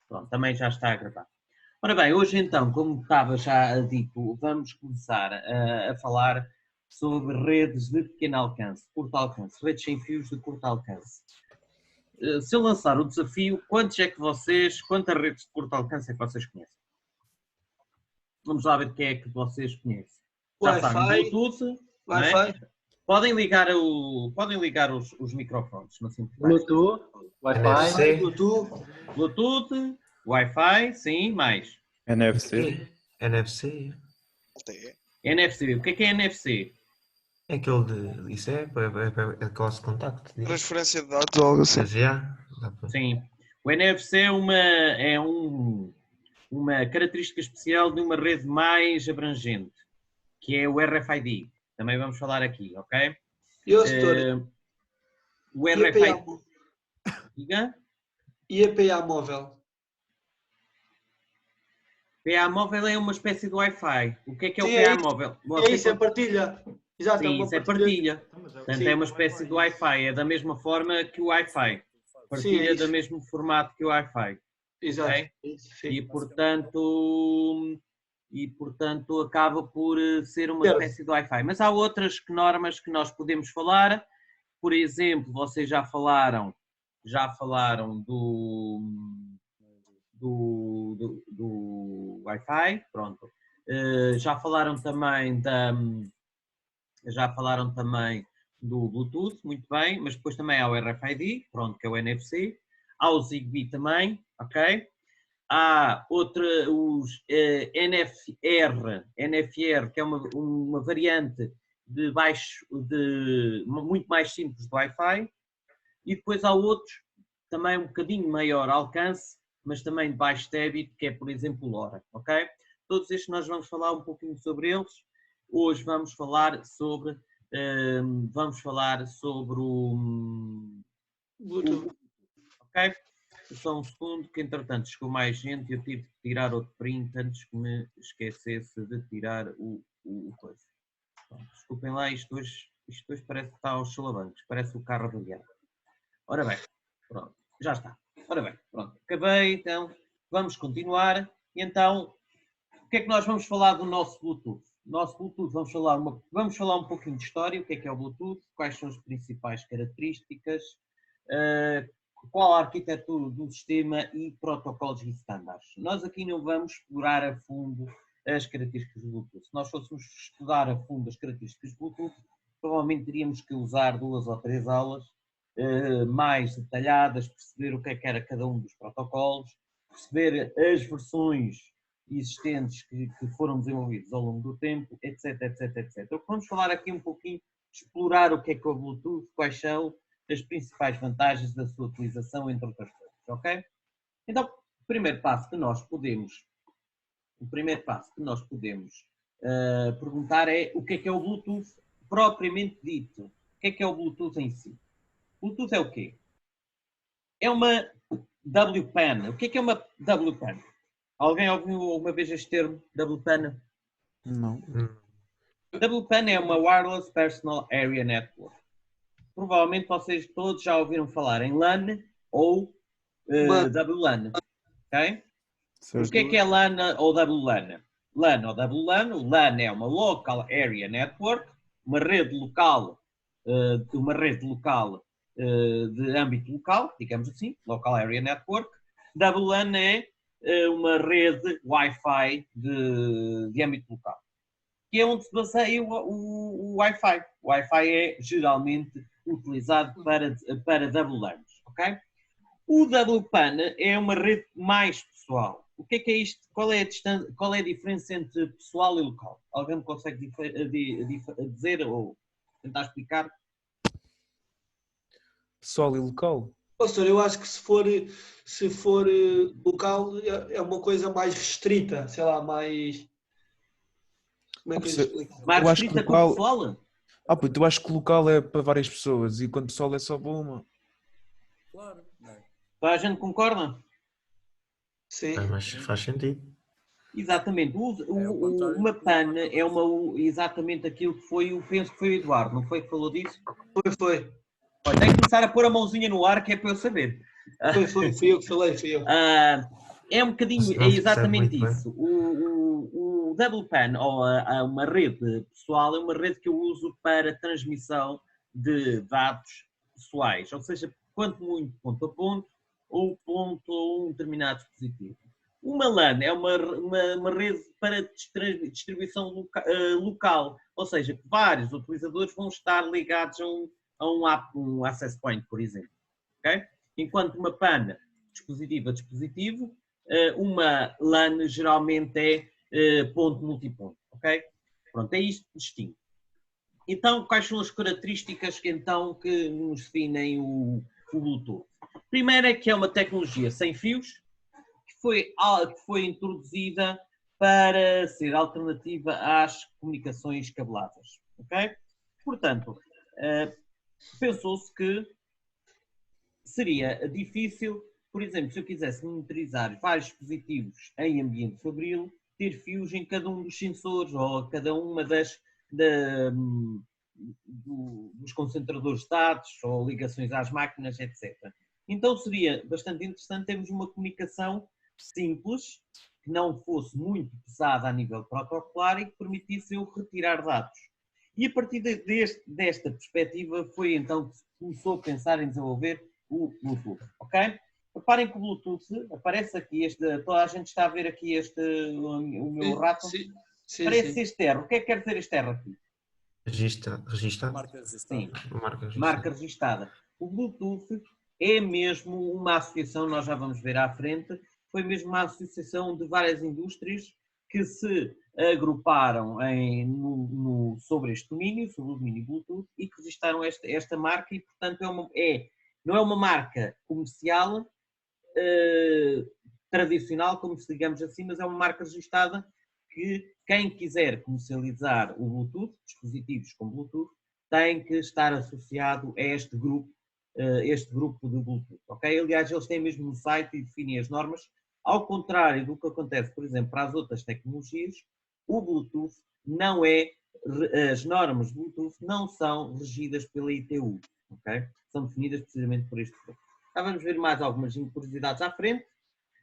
Pronto, também já está a gravar. Ora bem, hoje então, como estava já dito, vamos começar a falar sobre redes de pequeno alcance, curto alcance, redes sem fios de curto alcance. Se eu lançar o desafio, quantas redes de curto alcance é que vocês conhecem? Vamos lá ver quem é que vocês conhecem. Já sabem, Bluetooth, Wi-Fi. Podem ligar os microfones, não se importa. Bluetooth, Wi-Fi, Bluetooth, Wi-Fi, sim, mais. NFC. NFC. NFC, o que é NFC? É aquele de. Isso é aquele contacto. Transferência de dados ou algo assim. Sim. O NFC é uma característica especial de uma rede mais abrangente, que é o RFID. Também vamos falar aqui, ok? O RFID. Diga? E a PA móvel? PA móvel é uma espécie de Wi-Fi. O que é o PA móvel? É partilha. Exato, sim, isso é partilha. Portanto, é uma espécie de Wi-Fi. É da mesma forma que o Wi-Fi. Partilha do mesmo formato que o Wi-Fi. Exato. Okay? E, portanto, acaba por ser uma espécie de Wi-Fi. Mas há outras normas que nós podemos falar. Por exemplo, vocês já falaram do Wi-Fi, pronto. Já falaram também do Bluetooth, muito bem, mas depois também há o RFID, pronto, que é o NFC. Há o Zigbee também, ok? Há os NFR, que é uma variante muito mais simples do Wi-Fi. E depois há outros, também um bocadinho maior alcance, mas também de baixo débito, que é, por exemplo, o LoRa, ok? Todos estes nós vamos falar um pouquinho sobre eles. Hoje vamos falar sobre o Bluetooth, ok? Só um segundo, que entretanto chegou mais gente e eu tive que tirar outro print antes que me esquecesse de tirar o coisa. Pronto, desculpem lá, isto hoje parece que está aos solavancos, parece o carro do guiado. Ora bem, pronto, já está. Ora bem, pronto, acabei, então vamos continuar. E então, o que é que nós vamos falar do nosso Bluetooth? Nosso Bluetooth, vamos falar um pouquinho de história, o que é o Bluetooth, quais são as principais características, qual a arquitetura do sistema e protocolos e standards. Nós aqui não vamos explorar a fundo as características do Bluetooth. Se nós fôssemos estudar a fundo as características do Bluetooth, provavelmente teríamos que usar 2 ou 3 aulas mais detalhadas, perceber o que era cada um dos protocolos, perceber as versões existentes que foram desenvolvidos ao longo do tempo, etc, etc, etc. Vamos falar aqui um pouquinho, explorar o que é o Bluetooth, quais são as principais vantagens da sua utilização, entre outras coisas, ok? Então, o primeiro passo que nós podemos perguntar é o que é o Bluetooth propriamente dito. O que é o Bluetooth em si? Bluetooth é o quê? É uma WPAN. O que é uma WPAN? Alguém ouviu alguma vez este termo, WPAN? Não. WPAN é uma Wireless Personal Area Network. Provavelmente vocês todos já ouviram falar em LAN ou WLAN. Ok? O que é LAN ou WLAN? LAN ou WLAN, o LAN é uma Local Area Network, uma rede local de âmbito local, digamos assim, Local Area Network. WLAN é uma rede Wi-Fi de âmbito local, que é onde se baseia o Wi-Fi. O Wi-Fi é geralmente utilizado para WLANs, ok? O WPAN é uma rede mais pessoal. O que é isto? Qual é a diferença entre pessoal e local? Alguém me consegue dizer ou tentar explicar? Pessoal e local? Pastor, eu acho que se for local é uma coisa mais restrita, sei lá, mais... Como é que eu explico? Mais restrita que o pessoal? Eu acho que local é para várias pessoas e quando pessoal é só para uma. Claro. Toda a gente concorda? Sim. Mas faz sentido. Exatamente. Uma PAN é exatamente aquilo que foi, penso que foi o Eduardo, não foi que falou disso? Foi. Olha, tem que começar a pôr a mãozinha no ar que é para eu saber. Fui eu que falei, fui eu. É um bocadinho, Se é não se percebe exatamente muito bem. isso. O Double Pan, ou uma rede pessoal, é uma rede que eu uso para transmissão de dados pessoais, ou seja, quanto muito ponto a ponto, ou ponto a um determinado dispositivo. Uma LAN é uma rede para distribuição local, ou seja, que vários utilizadores vão estar ligados um access point, por exemplo. Okay? Enquanto uma PAN, dispositivo a dispositivo, uma LAN geralmente é ponto multiponto. Okay? Pronto, é isto distinto. Então, quais são as características então, que nos definem o Bluetooth? Primeiro é que é uma tecnologia sem fios, que foi introduzida para ser alternativa às comunicações cabeladas. Okay? Portanto, pensou-se que seria difícil, por exemplo, se eu quisesse monitorizar vários dispositivos em ambiente fabril, ter fios em cada um dos sensores ou cada uma dos concentradores de dados ou ligações às máquinas, etc. Então seria bastante interessante termos uma comunicação simples, que não fosse muito pesada a nível protocolar e que permitisse eu retirar dados. E a partir desta perspectiva foi então que se começou a pensar em desenvolver o Bluetooth, ok? Reparem que o Bluetooth aparece aqui, toda a gente está a ver aqui o meu rato. Sim, Parece sim. este R. O que é que quer dizer este R aqui? Registado? Marca Sim, registrada. marca registada. O Bluetooth é mesmo uma associação, nós já vamos ver à frente, foi mesmo uma associação de várias indústrias que se agruparam sobre este domínio, sobre o domínio Bluetooth, e que registaram esta marca e, portanto, não é uma marca comercial tradicional, como se digamos assim, mas é uma marca registada que quem quiser comercializar o Bluetooth, dispositivos com Bluetooth, tem que estar associado a este grupo de Bluetooth, ok? Aliás, eles têm mesmo um site e definem as normas, ao contrário do que acontece, por exemplo, para as outras tecnologias, o Bluetooth não é, as normas de Bluetooth não são regidas pela ITU, ok? São definidas precisamente por este grupo. Já vamos ver mais algumas curiosidades à frente.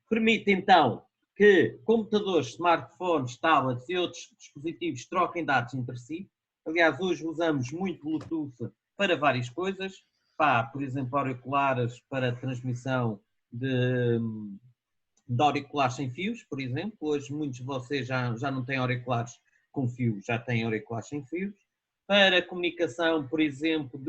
Permite então que computadores, smartphones, tablets e outros dispositivos troquem dados entre si. Aliás, hoje usamos muito Bluetooth para várias coisas. Por exemplo, auriculares para transmissão de auriculares sem fios, por exemplo. Hoje muitos de vocês já não têm auriculares com fios, já têm auriculares sem fios. Para comunicação, por exemplo,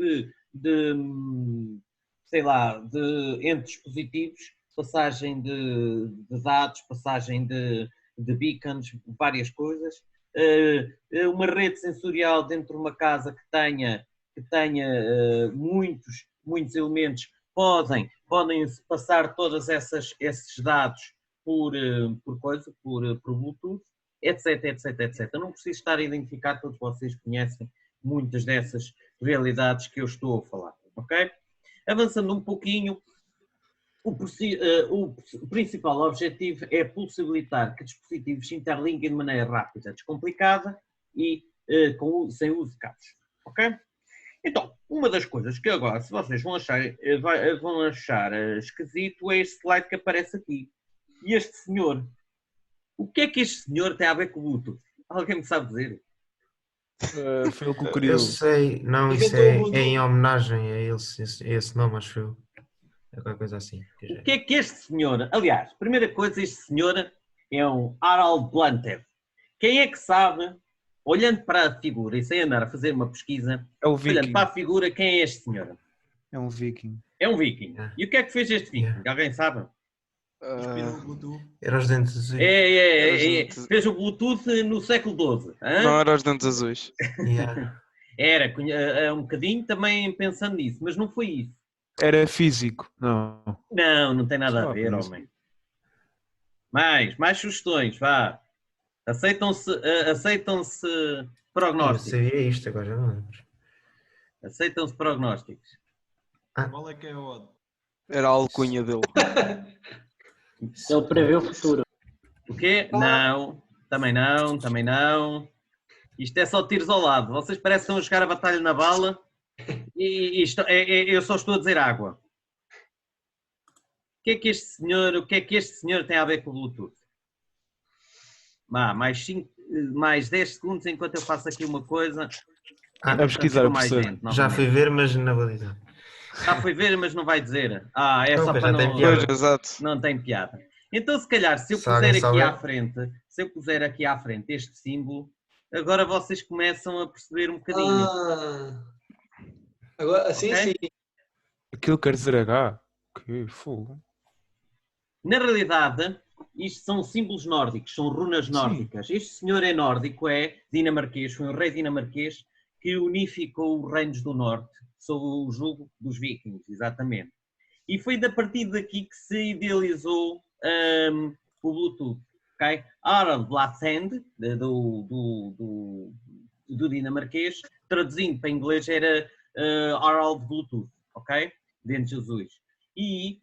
entre dispositivos, passagem de dados, passagem de beacons, várias coisas. Uma rede sensorial dentro de uma casa que tenha muitos elementos podem passar todos esses dados por Bluetooth, etc, etc, etc. Não preciso estar a identificar, todos vocês conhecem muitas dessas realidades que eu estou a falar, ok? Avançando um pouquinho, o principal objetivo é possibilitar que dispositivos se interliguem de maneira rápida, descomplicada e sem uso de cabos, ok? Então, uma das coisas que agora, se vocês vão achar esquisito, é este slide que aparece aqui. E este senhor, o que é que este senhor tem a ver com o Bluetooth? Alguém me sabe dizer? Foi ele que o criou. Eu sei, não, isso é em homenagem a esse nome, acho eu. É qualquer coisa assim. O que é que este senhor, aliás, primeira coisa, este senhor é um Harald Blanter. Quem é que sabe, olhando para a figura e sem andar a fazer uma pesquisa, É o olhando Viking. para a figura, quem é este senhor? É um Viking. É um viking. Yeah. E o que é que fez este viking? Yeah. Alguém sabe? Era os dentes azuis. Fez o Bluetooth no século XII. Não era os dentes azuis. Yeah. Era um bocadinho também pensando nisso, mas não foi isso. Era físico. Não. Não tem nada Só a ver, por isso. homem. Mais sugestões, vá. Aceitam-se Eu prognósticos. sabia isto, agora já não lembro. Aceitam-se prognósticos. Qual é que é a odd? Era a alcunha dele. Ele prevê o futuro. O quê? Não. Também não. Isto é só tiros ao lado. Vocês parecem que estão a jogar a batalha na bala e eu só estou a dizer água. que é que este senhor tem a ver com o Bluetooth? Mais 10 segundos enquanto eu faço aqui uma coisa. A pesquisar, a mais perceber. gente, Já novamente. fui ver, mas não vou dizer. Já foi ver, mas não vai dizer. É Não, só pois para já tem não... piada. Pois, exato. Não tem piada. Então, se calhar, se eu Se alguém puser aqui souber. à frente, se eu puser aqui à frente este símbolo, agora vocês começam a perceber um bocadinho. Agora, assim, Ok? sim. Aquilo quer dizer H. Que fogo. Na realidade, isto são símbolos nórdicos, são runas nórdicas. Este senhor é nórdico, é dinamarquês, foi um rei dinamarquês que unificou os reinos do norte sob o jugo dos vikings, exatamente. E foi a partir daqui que se idealizou o Bluetooth. Okay? Harald Blathand, do dinamarquês, traduzindo para inglês era Harald Bluetooth, ok? Dentro de Jesus. E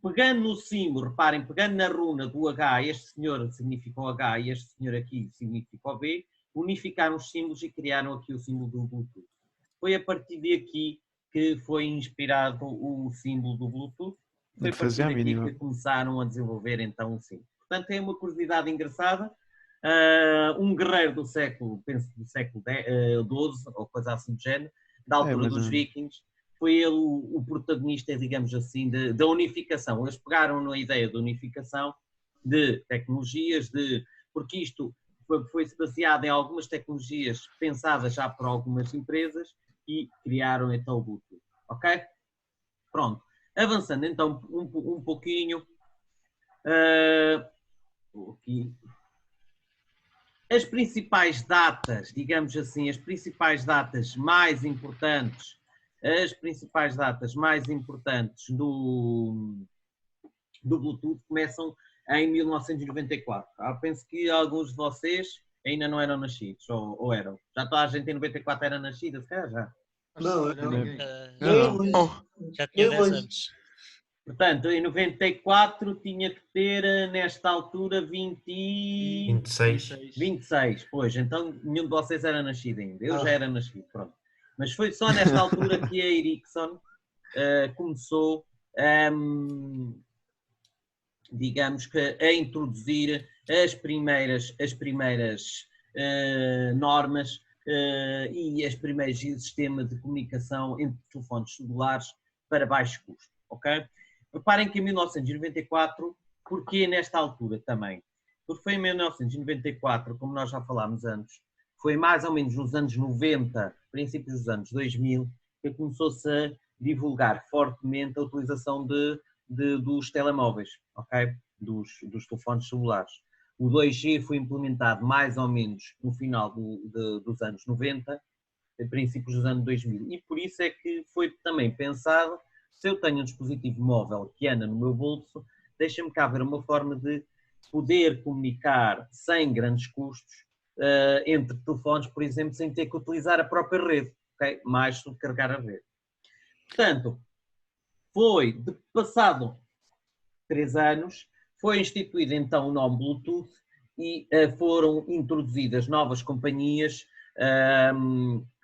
pegando no símbolo, reparem, pegando na runa do H, este senhor significa o H e este senhor aqui significa o B, unificaram os símbolos e criaram aqui o símbolo do Bluetooth. Foi a partir daqui que foi inspirado o símbolo do Bluetooth. Foi a partir daqui que começaram a desenvolver então o símbolo. Portanto, é uma curiosidade engraçada. Um guerreiro do século, penso do século XII, ou coisa assim do género, da altura dos vikings, foi ele o protagonista, digamos assim, da unificação. Eles pegaram na ideia da unificação de tecnologias, porque isto foi-se baseado em algumas tecnologias pensadas já por algumas empresas e criaram então o Bluetooth. Ok? Pronto. Avançando então um pouquinho. Aqui. As principais datas, digamos assim, as principais datas mais importantes do Bluetooth começam em 1994. Penso que alguns de vocês ainda não eram nascidos, ou eram. Já toda a gente em 94 era nascida, se calhar já. Não, já tinha 10 anos. Portanto, em 94 tinha que ter, nesta altura, 26. Pois, então nenhum de vocês era nascido ainda. Eu já era nascido, pronto. Mas foi só nesta altura que a Ericsson começou, digamos que, a introduzir as primeiras normas e os primeiros sistemas de comunicação entre telefones celulares para baixo custo, ok? Reparem que em 1994, porquê nesta altura também? Porque foi em 1994, como nós já falámos antes, foi mais ou menos nos anos 90, princípios dos anos 2000, que começou-se a divulgar fortemente a utilização dos telemóveis, ok? Dos telefones celulares. O 2G foi implementado mais ou menos no final dos anos 90, princípios dos anos 2000, e por isso é que foi também pensado, se eu tenho um dispositivo móvel que anda no meu bolso, deixa-me cá ver uma forma de poder comunicar sem grandes custos entre telefones, por exemplo, sem ter que utilizar a própria rede, okay? Mais subcarregar a rede. Portanto, passado 3 anos, foi instituído então o nome Bluetooth e foram introduzidas novas companhias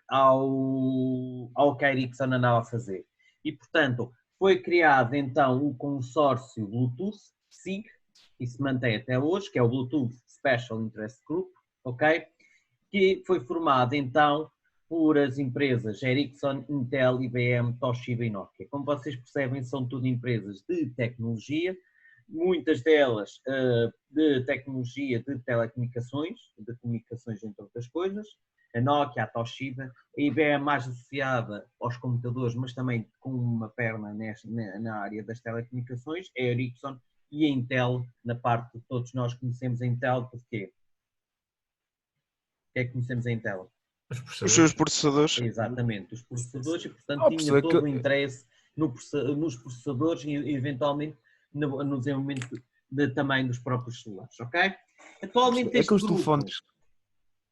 ao que a Ericsson andava a fazer. E, portanto, foi criado então o consórcio Bluetooth, SIG, que se mantém até hoje, que é o Bluetooth Special Interest Group, ok? Que foi formado então por as empresas Ericsson, Intel, IBM, Toshiba e Nokia. Como vocês percebem, são tudo empresas de tecnologia, muitas delas de tecnologia de telecomunicações, de comunicações entre outras coisas. A Nokia, a Toshiba, a IBM mais associada aos computadores, mas também com uma perna na área das telecomunicações, é a Ericsson, e a Intel, na parte que todos nós conhecemos a Intel, porquê? O que é que conhecemos a Intel? Os seus processadores. Exatamente, os processadores, e portanto tinha todo o interesse nos processadores e eventualmente no desenvolvimento também dos próprios celulares, ok? Atualmente este os grupo, telefones.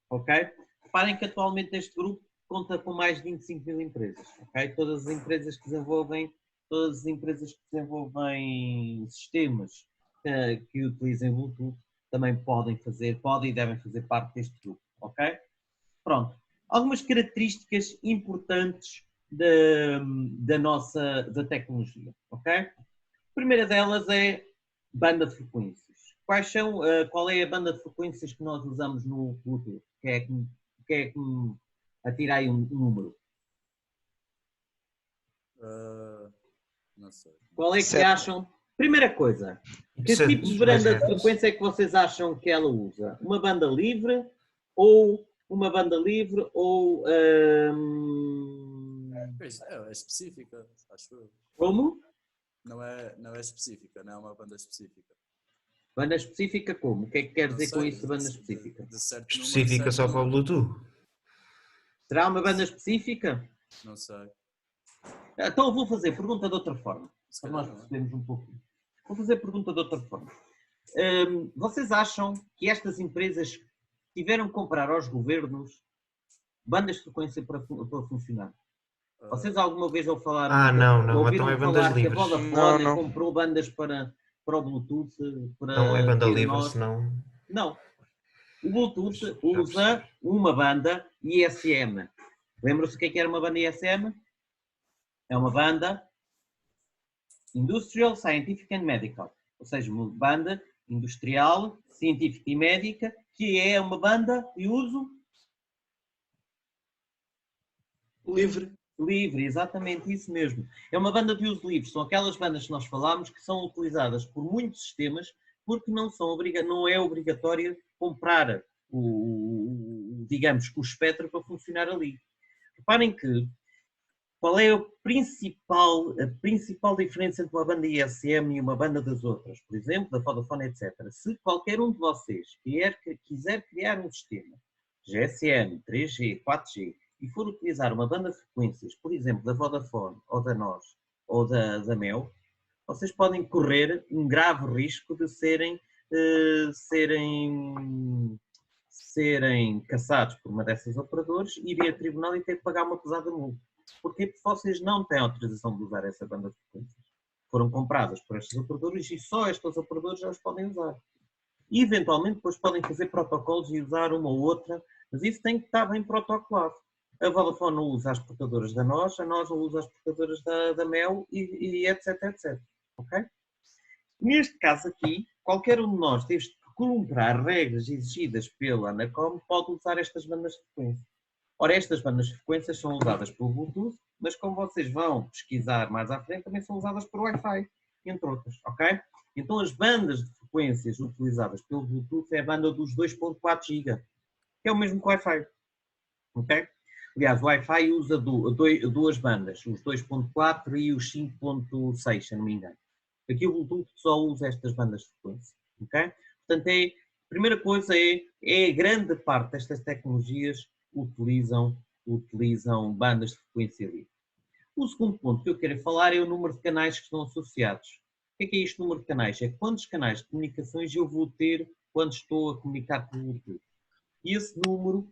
ok? Reparem que atualmente este grupo conta com mais de 25 mil empresas, ok? Todas as empresas que desenvolvem sistemas que utilizem Bluetooth também podem e devem fazer parte deste grupo, ok? Pronto. Algumas características importantes da tecnologia, ok? primeira delas é banda de frequências. Qual é a banda de frequências que nós usamos no Bluetooth? Quer que me atira aí um número? Não sei. Qual é que Certo. acham? Primeira coisa, que Isso é tipo de dos banda de mais frequência é que vocês acham que ela usa? Uma banda livre ou É específica, acho eu. como? Não é específica, não é uma banda específica. Banda específica como? O que é que quer Não dizer com sei, isso, banda específica? de certo número, Específica certo só para o número. Bluetooth. Será uma banda específica? Não sei. Então eu vou fazer pergunta de outra forma, Se para calhar nós não é. percebermos um pouquinho. Vou fazer pergunta de outra forma. Vocês acham que estas empresas tiveram que comprar aos governos bandas de frequência para funcionar? Vocês alguma vez Não. ouviram Então é bandas falar que a livres. Vodafone Não. comprou bandas para o Bluetooth Não é para banda ter livre, nós? senão. Não. O Bluetooth Já usa percebi. uma banda ISM. Lembram-se o que era uma banda ISM? É uma banda Industrial, Scientific and Medical. Ou seja, uma banda industrial, científica e médica, que é uma banda de uso Livre. livre, exatamente isso mesmo. É uma banda de uso livre. São aquelas bandas que nós falámos que são utilizadas por muitos sistemas porque não é obrigatório comprar digamos, o espectro para funcionar ali. Reparem que qual é a principal diferença entre uma banda ISM e uma banda das outras, por exemplo, da Vodafone, etc. Se qualquer um de vocês quiser criar um sistema GSM, 3G, 4G e for utilizar uma banda de frequências, por exemplo, da Vodafone ou da NOS ou da Mel, vocês podem correr um grave risco de serem caçados por uma dessas operadoras, irem a tribunal e ter que pagar uma pesada multa. Porquê? Porque vocês não têm autorização de usar essa banda de frequências. Foram compradas por estas operadoras e só estas operadoras já as podem usar. E, eventualmente, depois podem fazer protocolos e usar uma ou outra, mas isso tem que estar bem protocolado. A Vodafone não usa as portadoras da NOS, a NOS não usa as portadoras da Mel e etc, etc. Ok? Neste caso aqui, qualquer um de nós, desde que cumpra as regras exigidas pela Anacom, pode usar estas bandas de frequência. Ora, estas bandas de frequências são usadas pelo Bluetooth, mas como vocês vão pesquisar mais à frente, também são usadas por Wi-Fi, entre outras, ok? Então as bandas de frequências utilizadas pelo Bluetooth é a banda dos 2.4 GB, que é o mesmo que o Wi-Fi, ok? Aliás, o Wi-Fi usa duas bandas, os 2.4 e os 5.6, se não me engano. Aqui o Bluetooth só usa estas bandas de frequência, ok? Portanto, a primeira coisa é a grande parte destas tecnologias utilizam bandas de frequência livre. O segundo ponto que eu quero falar é o número de canais que estão associados. O que é este número de canais? É quantos canais de comunicações eu vou ter quando estou a comunicar por Bluetooth. E esse número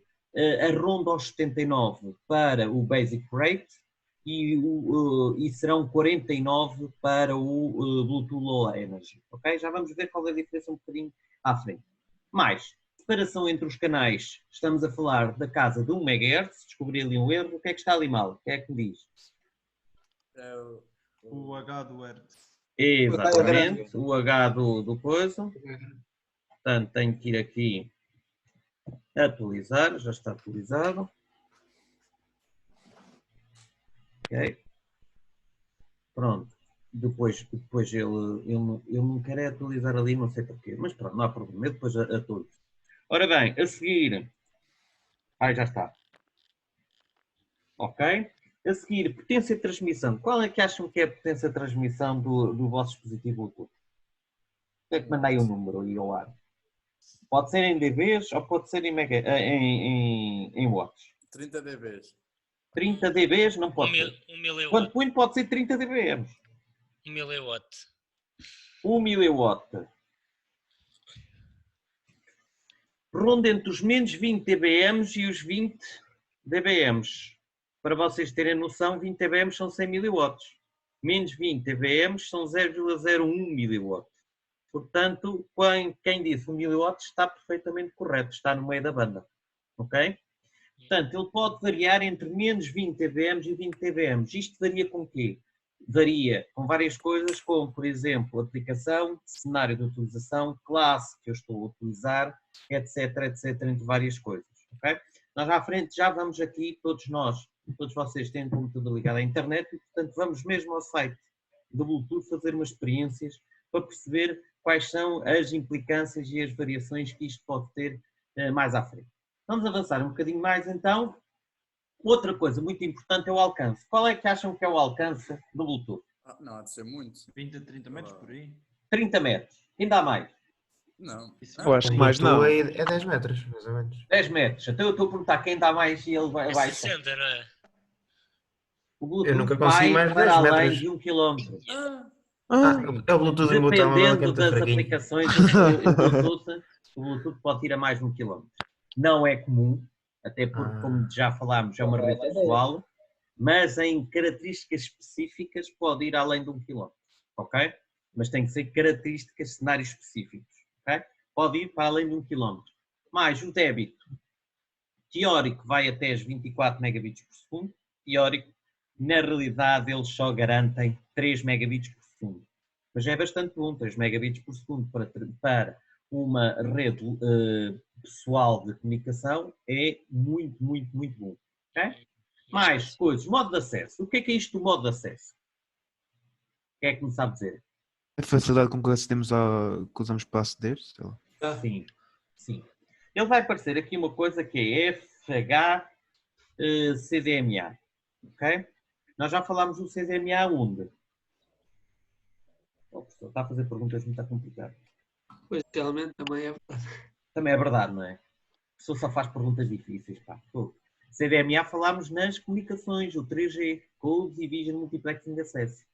arronda aos 79 para o Basic Rate e serão 49 para o Bluetooth Low Energy. Okay? Já vamos ver qual é a diferença um bocadinho à frente. Mais, separação entre os canais, estamos a falar da casa de 1 MHz, descobri ali um erro, o que é que está ali mal? O que é que me diz? O H do Hertz. Exatamente, o H do coisa. Portanto, tenho que ir aqui atualizar, já está atualizado. Ok. Pronto. Depois ele não quer atualizar ali, não sei porquê, mas pronto, não há problema, eu depois atualizo. Ora bem, a seguir. Já está. Ok? A seguir, potência de transmissão. Qual é que acham que é a potência de transmissão do vosso dispositivo Bluetooth? O que é que manda aí o número aí ao ar? Pode ser em dBs ou pode ser em watts. 30 dBs. 30 dBs não pode ser. 1 miliwatt. Quanto muito pode ser 30 dBm? 1 miliwatt. 1 miliwatt. Ronda entre os menos 20 dBm e os 20 dBm. Para vocês terem noção, 20 dBm são 100 miliwatts. Menos 20 dBm são 0,01 miliwatt. Portanto, quem disse 1 miliwatt está perfeitamente correto, está no meio da banda. Ok? Portanto, ele pode variar entre menos 20 dBm e 20 dBm. Isto varia com o quê? varia com várias coisas, como, por exemplo, aplicação, cenário de utilização, classe que eu estou a utilizar, etc, etc, entre várias coisas, ok? Nós à frente já vamos aqui, todos vocês têm um computador ligado à internet e, portanto, vamos mesmo ao site do Bluetooth fazer umas experiências para perceber quais são as implicâncias e as variações que isto pode ter mais à frente. Vamos avançar um bocadinho mais, então. Outra coisa muito importante é o alcance. Qual é que acham que é o alcance do Bluetooth? Não, há de ser muito. 20 a 30 metros por aí. 30 metros. Ainda há mais. Não. Eu acho que O mais não. Bluetooth é 10 metros, mais ou menos. 10 metros. Então eu estou a perguntar quem dá mais e ele vai... É 60, não é? O Bluetooth Eu nunca consegui vai mais de para 10 além metros. de 1 km. É o Bluetooth do meu telemóvel que é Dependendo muito das fraquinho. aplicações, o Bluetooth pode ir a mais de 1 km. Não é comum, até porque, como já falámos, é uma rede pessoal, mas em características específicas pode ir além de 1 km, ok? Mas tem que ser características, cenários específicos, ok? Pode ir para além de 1 km. Mais o débito teórico vai até as 24 megabits por segundo, teórico, na realidade eles só garantem 3 megabits por segundo. Mas é bastante bom, 3 megabits por segundo para uma rede pessoal de comunicação é muito, muito, muito bom. Okay? Mais coisas, modo de acesso. O que é isto do modo de acesso? Quem é que me sabe dizer? A facilidade com que acedemos que usamos para aceder, sei lá. Sim, sim. Ele vai aparecer aqui uma coisa que é FHCDMA. Ok? Nós já falámos do CDMA onde? O professor está a fazer perguntas muito complicadas. Pois, realmente também é verdade. Também é verdade, não é? O professor só faz perguntas difíceis, pá. CDMA falámos nas comunicações, o 3G, Code Division Multiplexing Access.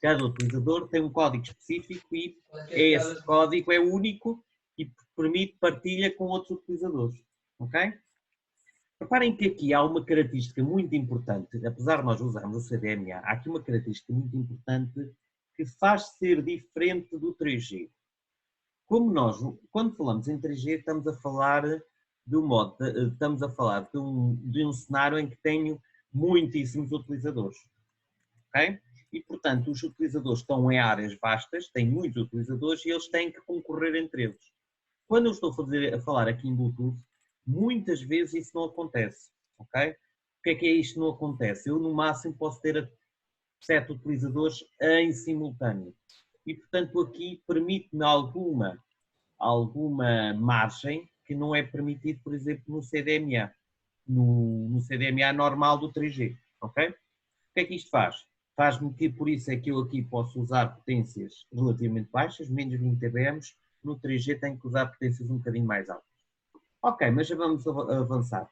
Cada utilizador tem um código específico e esse código é único e permite partilha com outros utilizadores. Ok? Reparem que aqui há uma característica muito importante, apesar de nós usarmos o CDMA, há aqui uma característica muito importante que faz ser diferente do 3G. Como nós, quando falamos em 3G, estamos a falar de um cenário em que tenho muitíssimos utilizadores. Ok? E, portanto, os utilizadores estão em áreas vastas, têm muitos utilizadores e eles têm que concorrer entre eles. Quando eu estou a falar aqui em Bluetooth, muitas vezes isso não acontece. Ok? O que é isto não acontece? Eu, no máximo, posso ter 7 utilizadores em simultâneo. E, portanto, aqui permite-me alguma margem que não é permitido, por exemplo, no CDMA. No CDMA normal do 3G. Ok? O que é que isto faz? Faz-me que, por isso é que eu aqui posso usar potências relativamente baixas, menos 20 dBm, no 3G tenho que usar potências um bocadinho mais altas. Ok, mas já vamos avançar.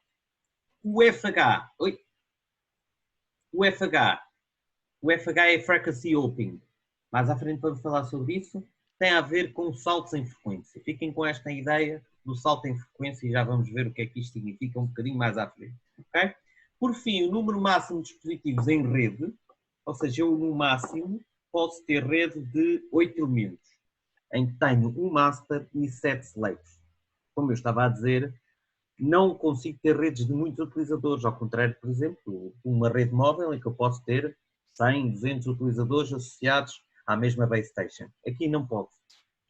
O FH é Frequency Hopping. Mais à frente vamos falar sobre isso. Tem a ver com saltos em frequência. Fiquem com esta ideia do salto em frequência e já vamos ver o que é que isto significa um bocadinho mais à frente. Okay? Por fim, o número máximo de dispositivos em rede, ou seja, eu no máximo posso ter rede de 8 elementos, em que tenho um master e 7 slaves. Como eu estava a dizer, não consigo ter redes de muitos utilizadores, ao contrário, por exemplo, uma rede móvel em que eu posso ter 100, 200 utilizadores associados à mesma base station. Aqui não pode.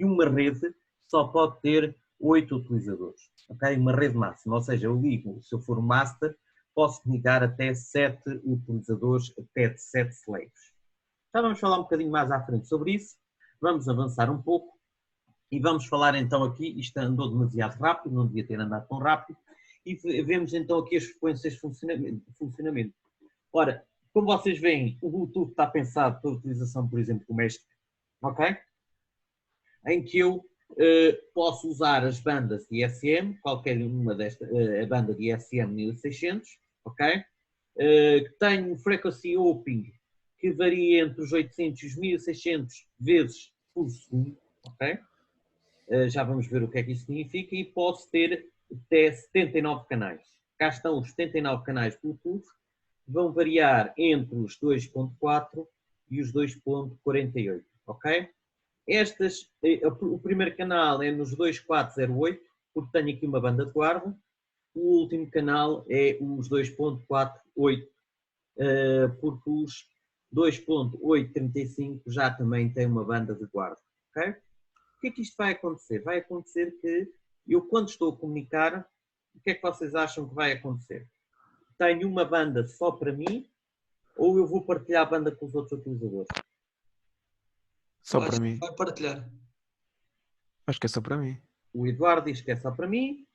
E uma rede só pode ter 8 utilizadores. Okay? Uma rede máxima, ou seja, eu ligo, se eu for master, posso ligar até 7 utilizadores, até 7 slaves. Já vamos falar um bocadinho mais à frente sobre isso. Vamos avançar um pouco e vamos falar então aqui, isto andou demasiado rápido, não devia ter andado tão rápido, e vemos então aqui as frequências de funcionamento. Ora, como vocês veem, o Bluetooth está pensado para a utilização, por exemplo, doméstica, ok? Em que eu posso usar as bandas de ISM, qualquer uma desta, a banda de ISM 1600, ok? Tenho frequency hopping que varia entre os 800 e os 1600 vezes por segundo, ok? Já vamos ver o que é que isso significa e posso ter até 79 canais. Cá estão os 79 canais Bluetooth, vão variar entre os 2.4 e os 2.48, ok? O primeiro canal é nos 2.408, porque tenho aqui uma banda de guarda. O último canal é os 2.48, porque 2.835 já também tem uma banda de guarda. Ok? O que é que isto vai acontecer? Vai acontecer que eu, quando estou a comunicar, o que é que vocês acham que vai acontecer? Tenho uma banda só para mim ou eu vou partilhar a banda com os outros utilizadores? Só Acho para que mim. vai partilhar. Acho que é só para mim. O Eduardo diz que é só para mim.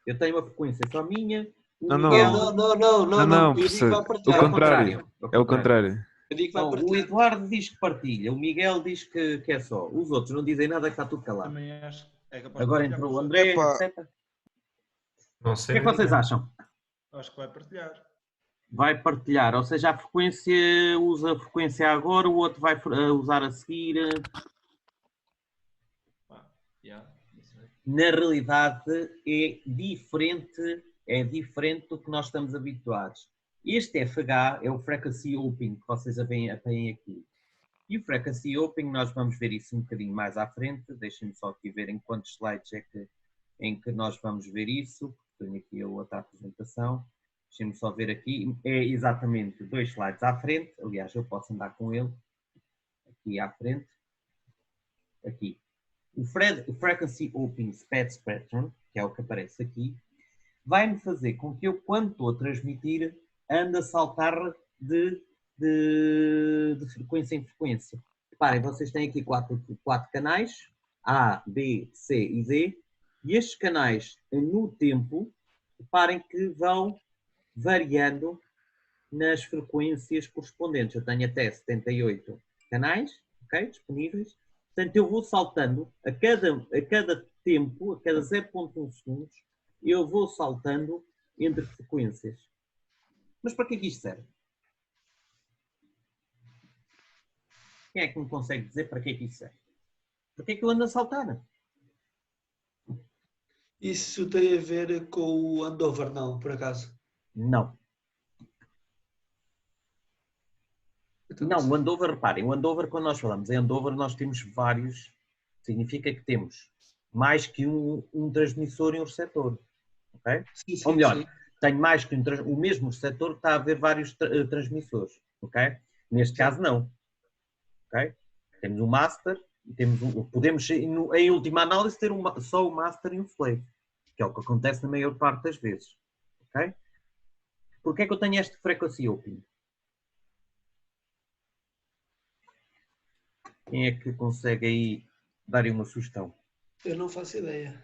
Eu tenho uma frequência só minha. O Não, Miguel... não, Eu digo que vai o partilhar. contrário. É o contrário. Eu digo que vai Então, o partilhar. Eduardo diz que partilha. O Miguel diz que é só. Os outros não dizem nada, que está tudo calado. Também acho que é capaz de Agora partilhar entrou com o os André, Epá. etc. Não O sei. que é que vocês acham? outros. Acho que vai partilhar. Vai partilhar, ou seja, a frequência, usa a frequência agora, o outro vai usar a seguir. Pá, yeah, isso é. Na realidade é diferente do que nós estamos habituados. Este FH é o Frequency Opening que vocês veem aqui. E o Frequency Opening, nós vamos ver isso um bocadinho mais à frente. Deixem-me só aqui ver em quantos slides é em que nós vamos ver isso. Tenho aqui a outra apresentação. Deixem-me só ver aqui. É exatamente 2 slides à frente. Aliás, eu posso andar com ele aqui à frente. Aqui. O Frequency Opening Speed Spectrum, que é o que aparece aqui, vai-me fazer com que eu, quando estou a transmitir, ande a saltar de frequência em frequência. Reparem, vocês têm aqui 4 canais, A, B, C e D, e estes canais, no tempo, reparem que vão variando nas frequências correspondentes. Eu tenho até 78 canais, okay, disponíveis. Portanto, eu vou saltando a cada tempo, a cada 0.1 segundos, eu vou saltando entre frequências. Mas para que é que isto serve? Quem é que me consegue dizer para que é que isto serve? Para que é que eu ando a saltar? Isso tem a ver com o Andover, não, por acaso? Não. Não, o Andover, reparem, o Andover, quando nós falamos em Andover, nós temos vários, significa que temos mais que um transmissor e um receptor, ok? Sim, sim, Ou melhor, sim. tenho mais que o mesmo receptor, está a haver vários transmissores, ok? Neste caso, não, ok? Temos um master, podemos, em última análise, ter só o master e um slave, que é o que acontece na maior parte das vezes, ok? Porquê é que eu tenho este frequency opening? Quem é que consegue aí dar uma sugestão? Eu não faço ideia.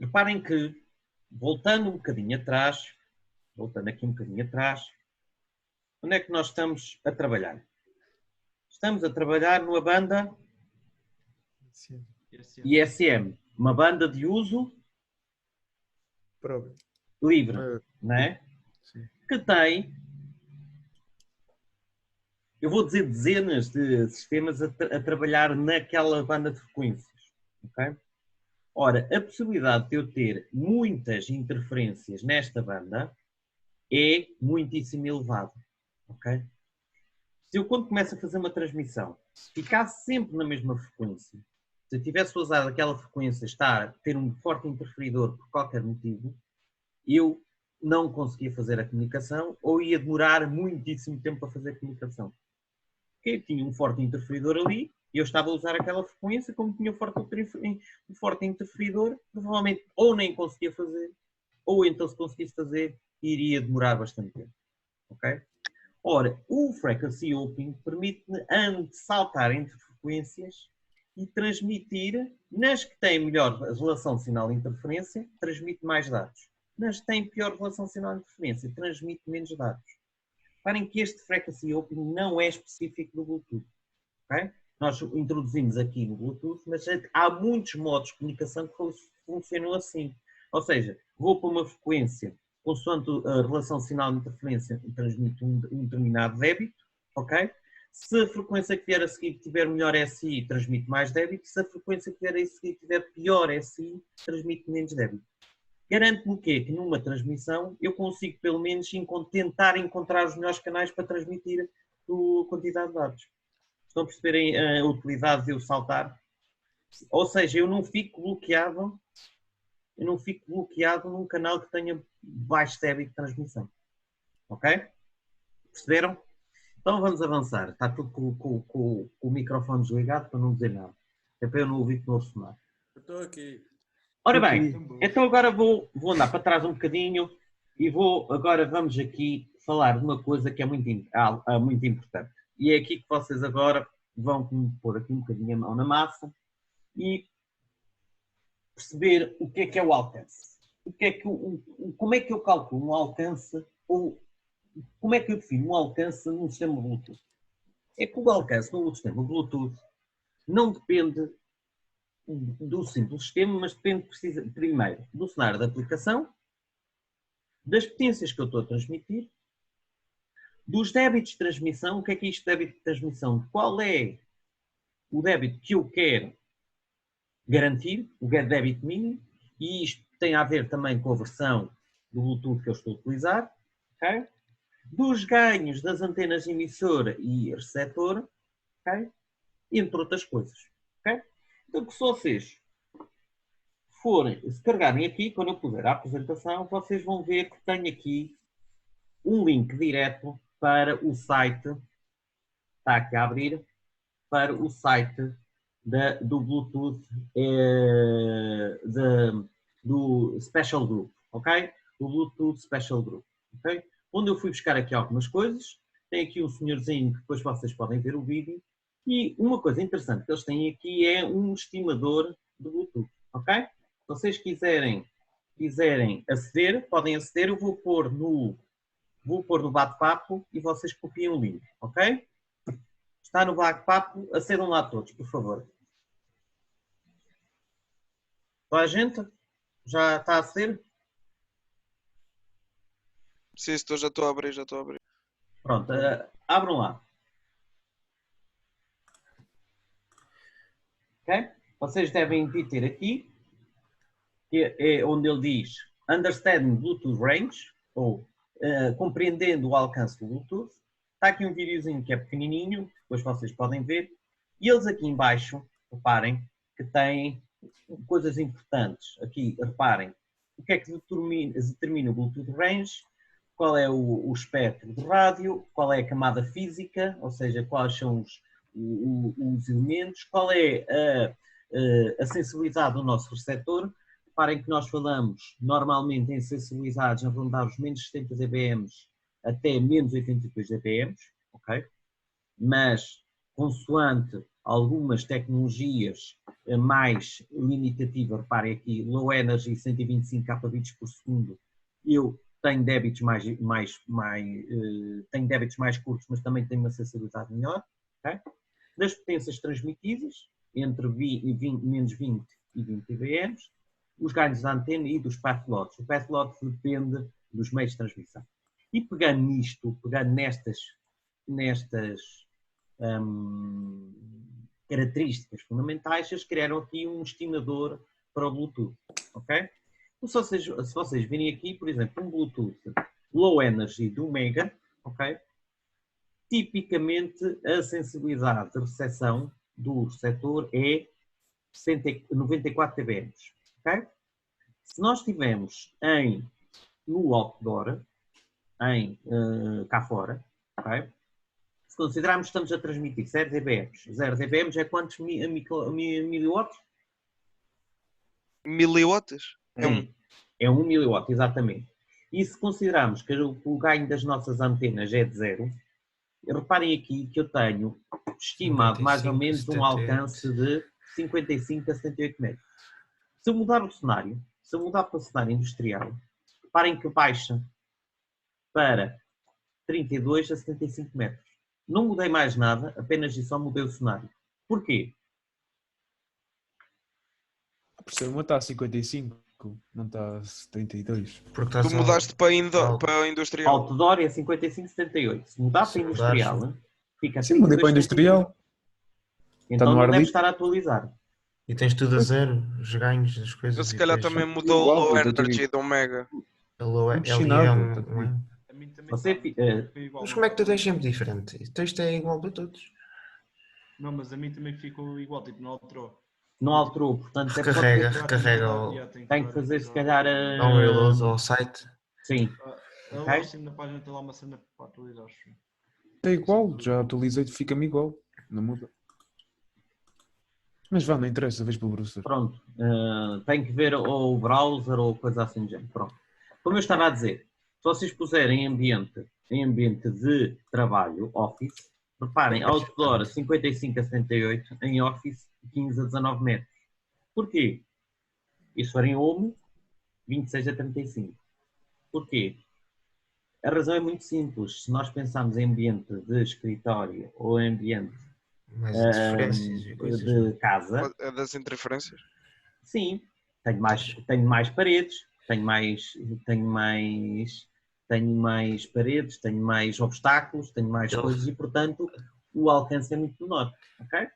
Reparem que, voltando aqui um bocadinho atrás, onde é que nós estamos a trabalhar? Estamos a trabalhar numa banda ISM, uma banda de uso Próprio. livre, não é? Sim. Que tem, eu vou dizer, dezenas de sistemas a trabalhar naquela banda de frequências, ok? Ora, a possibilidade de eu ter muitas interferências nesta banda é muitíssimo elevada, ok? Se eu, quando começo a fazer uma transmissão, ficasse sempre na mesma frequência, se eu tivesse usado aquela frequência, ter um forte interferidor por qualquer motivo, eu não conseguia fazer a comunicação ou ia demorar muitíssimo tempo a fazer a comunicação. Porque eu tinha um forte interferidor ali, e eu estava a usar aquela frequência, como tinha um forte interferidor, provavelmente ou nem conseguia fazer, ou então se conseguisse fazer, iria demorar bastante tempo. Ok? Ora, o Frequency Opening permite-me saltar entre frequências e transmitir, nas que têm melhor relação sinal-interferência, transmite mais dados. Nas que têm pior relação sinal-interferência, transmite menos dados. Reparem que este Frequency Opening não é específico do Bluetooth. Okay? Nós introduzimos aqui no Bluetooth, mas há muitos modos de comunicação que funcionam assim. Ou seja, vou para uma frequência, consoante a relação sinal-interferência, transmite um determinado débito, ok? Se a frequência que vier a seguir tiver melhor SI, transmite mais débito. Se a frequência que vier a seguir tiver pior SI, transmite menos débito. Garanto-me o quê? Que numa transmissão eu consigo pelo menos tentar encontrar os melhores canais para transmitir a quantidade de dados. Estão a perceberem a utilidade de eu saltar? Ou seja, eu não fico bloqueado num canal que tenha baixo débito de transmissão. Ok? Perceberam? Então vamos avançar. Está tudo com o microfone desligado para não dizer nada. É para eu não ouvir que não sonar. Eu estou aqui. Ora bem, então agora vou andar para trás um bocadinho e vamos aqui falar de uma coisa que é muito importante. E é aqui que vocês agora vão pôr aqui um bocadinho a mão na massa e perceber o que é o alcance. Como é que eu calculo um alcance ou como é que eu defino um alcance num sistema Bluetooth? É que o alcance no sistema Bluetooth não depende do simples sistema, mas depende primeiro do cenário da aplicação, das potências que eu estou a transmitir, dos débitos de transmissão. O que é isto de débito de transmissão? Qual é o débito que eu quero garantir, o débito mínimo, e isto tem a ver também com a versão do Bluetooth que eu estou a utilizar, okay? Dos ganhos das antenas emissora e receptor, okay? Entre outras coisas. Okay? Então, se vocês se carregarem aqui, quando eu puser a apresentação, vocês vão ver que tenho aqui um link direto para o site, está aqui a abrir, para o site do Bluetooth do Special Group, ok? O Bluetooth Special Group, ok? Onde eu fui buscar aqui algumas coisas, tem aqui um senhorzinho que depois vocês podem ver o vídeo, e uma coisa interessante que eles têm aqui é um estimador de Bluetooth, ok? Se vocês quiserem aceder, podem aceder, eu vou pôr no bate-papo e vocês copiam o link, ok? Está no bate-papo, acedam lá todos, por favor. Toda a gente? Já está a aceder? Sim, já estou a abrir, Pronto, abram lá. Ok? Vocês devem ter aqui, que é onde ele diz Understanding Bluetooth Range, ou compreendendo o alcance do Bluetooth. Está aqui um videozinho que é pequenininho, depois vocês podem ver. E eles aqui em baixo, reparem, que têm coisas importantes. Aqui, reparem, o que é que determina o Bluetooth Range, qual é o espectro de rádio, qual é a camada física, ou seja, quais são os elementos, qual é a sensibilidade do nosso receptor. Reparem que nós falamos normalmente em sensibilidades a rondar os menos 70 dBm até menos 82 dBm, ok? Mas, consoante algumas tecnologias mais limitativas, reparem aqui, low energy 125 kbps por segundo, eu tenho débitos tenho débitos mais curtos, mas também tenho uma sensibilidade melhor, okay? Das potências transmitidas, entre menos 20 e 20 dBm, os ganhos da antena e dos path loss. O path loss depende dos meios de transmissão. E pegando nestas características fundamentais, eles criaram aqui um estimador para o Bluetooth, ok? Se vocês virem aqui, por exemplo, um Bluetooth Low Energy de 1 mega, ok? Tipicamente a sensibilidade de recepção do receptor é 94 dBm, ok? Se nós estivermos no outdoor, cá fora, ok? Se considerarmos que estamos a transmitir 0 dBm, 0 dBm é quantos miliwatts? Miliwatts? É 1 miliwatt, exatamente. E se considerarmos que o ganho das nossas antenas é de 0, reparem aqui que eu tenho estimado 55, mais ou menos 78. Um alcance de 55 a 78 metros. Se eu mudar o cenário, se eu mudar para o cenário industrial, reparem que baixa para 32 a 75 metros. Não mudei mais nada, apenas e só mudei o cenário. Porquê? Por ser uma está a 55, não está a 72. Porque tu mudaste para industrial. Outdoor é 55, 78. Se mudar para industrial, fica 32, sim, mudei para industrial. Então não deve estar a atualizar. E tens tudo a zero, os ganhos, as coisas. Eu se calhar também mudou o Low Energy de 1 mega. Mas como é que tu tens sempre diferente? Isto é igual para todos. Não, mas a mim também ficou igual, tipo, não alterou. Não alterou, portanto... Recarrega tem que fazer, se calhar... Download ao site. Sim. Eu Ok? assim na página tem lá uma cena para atualizar, acho. É igual, já atualizei, fica-me igual. Não muda. Mas vá, não interessa, vejo para o browser. Pronto. Tem que ver ou o browser ou coisa assim de género. Pronto. Como eu estava a dizer, se vocês puserem em ambiente de trabalho, Office, preparem outdoor 55 a 78, em Office 15 a 19 metros. Porquê? E se for em home, 26 a 35. Porquê? A razão é muito simples. Se nós pensarmos em ambiente de escritório ou em ambiente Mais interferências e coisas. de casa, É das interferências? sim, tenho mais paredes, tenho mais paredes, tenho mais obstáculos, tenho mais coisas e, portanto, o alcance é muito menor, ok?